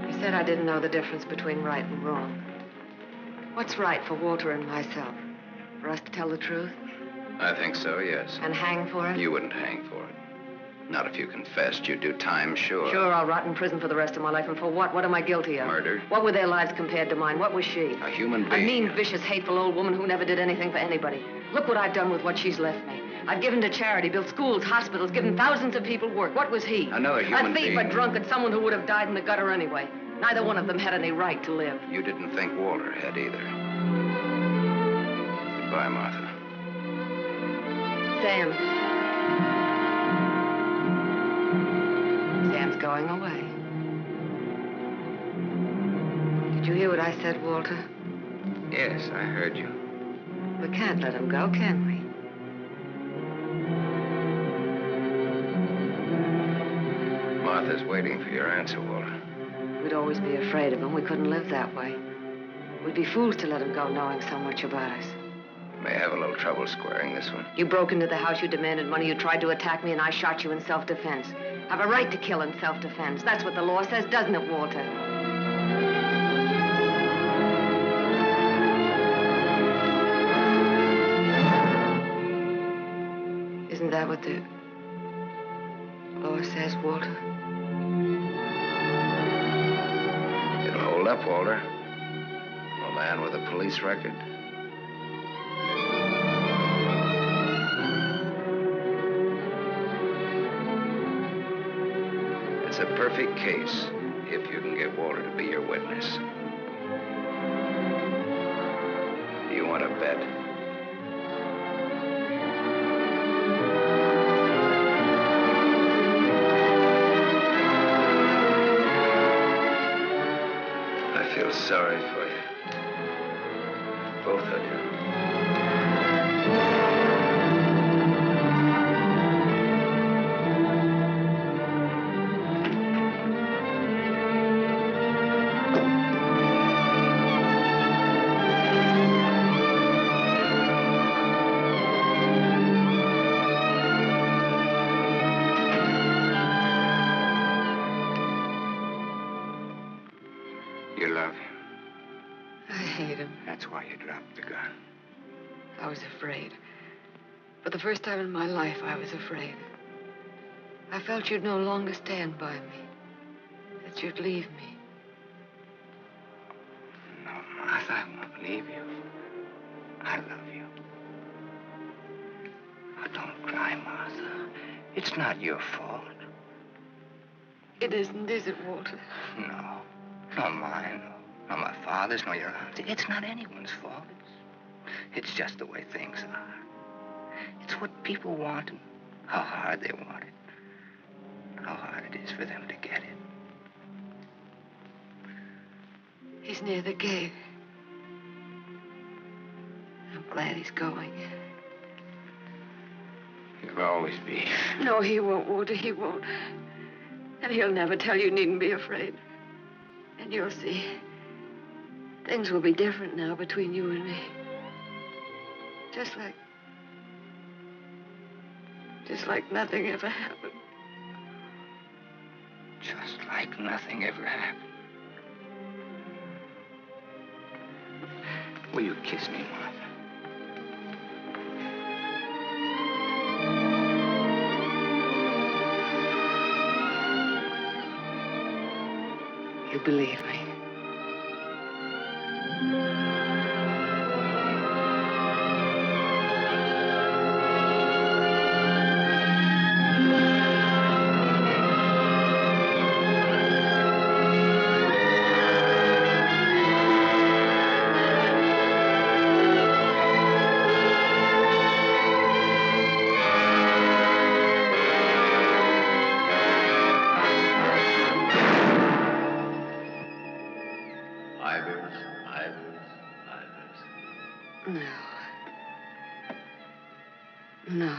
You said I didn't know the difference between right and wrong. What's right for Walter and myself? For us to tell the truth? I think so, yes. And hang for it? You wouldn't hang for it. Not if you confessed. You'd do time, sure. Sure, I'll rot in prison for the rest of my life. And for what? What am I guilty of? Murder. What were their lives compared to mine? What was she? A human A being. mean, vicious, hateful old woman who never did anything for anybody. Look what I've done with what she's left me. I've given to charity, built schools, hospitals, given thousands of people work. What was he? Another human being. A thief, a drunkard, someone who would have died in the gutter anyway. Neither one of them had any right to live. You didn't think Walter had either. Goodbye, Martha. Sam. Sam's going away. Did you hear what I said, Walter? Yes, I heard you. We can't let him go, can we? Martha's waiting for your answer, Walter. We'd always be afraid of him. We couldn't live that way. We'd be fools to let him go knowing so much about us. May have a little trouble squaring this one. You broke into the house, you demanded money, you tried to attack me, and I shot you in self-defense. Have a right to kill in self-defense. That's what the law says, doesn't it, Walter? Isn't that what the law says, Walter? It'll hold up, Walter. A man with a police record. It's a perfect case if you can get Walter to be your witness. Do you want to bet? I feel sorry for you. Both of you. You love him. I hate him. That's why you dropped the gun. I was afraid. For the first time in my life, I was afraid. I felt you'd no longer stand by me. That you'd leave me. No, Martha, I won't leave you. I love you. Oh, don't cry, Martha. It's not your fault. It isn't, is it, Walter? No. Nor mine, nor my father's, nor your aunt's. It's not anyone's fault. It's just the way things are. It's what people want and how hard they want it. How hard it is for them to get it. He's near the gate. I'm glad he's going. He'll always be. No, he won't, Walter, he won't. And he'll never tell you needn't be afraid. And you'll see. Things will be different now between you and me. Just like nothing ever happened. Just like nothing ever happened. Will you kiss me, Martha? You believe me. No.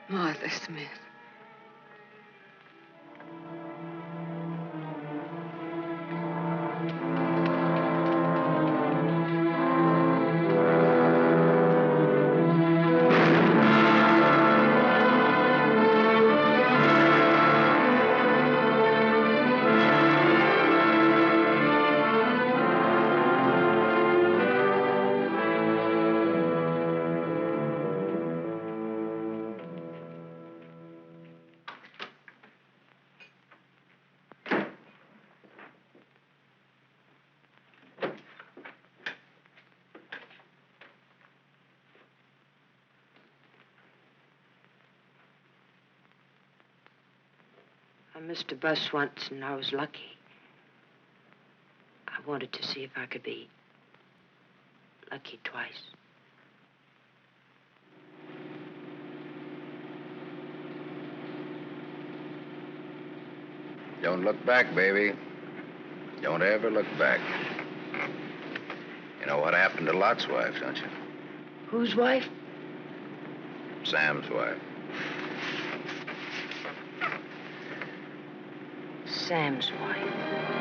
Martha Smith. I missed a bus once and I was lucky. I wanted to see if I could be lucky twice. Don't look back, baby. Don't ever look back. You know what happened to Lot's wife, don't you? Whose wife? Sam's wife. Sam's wife.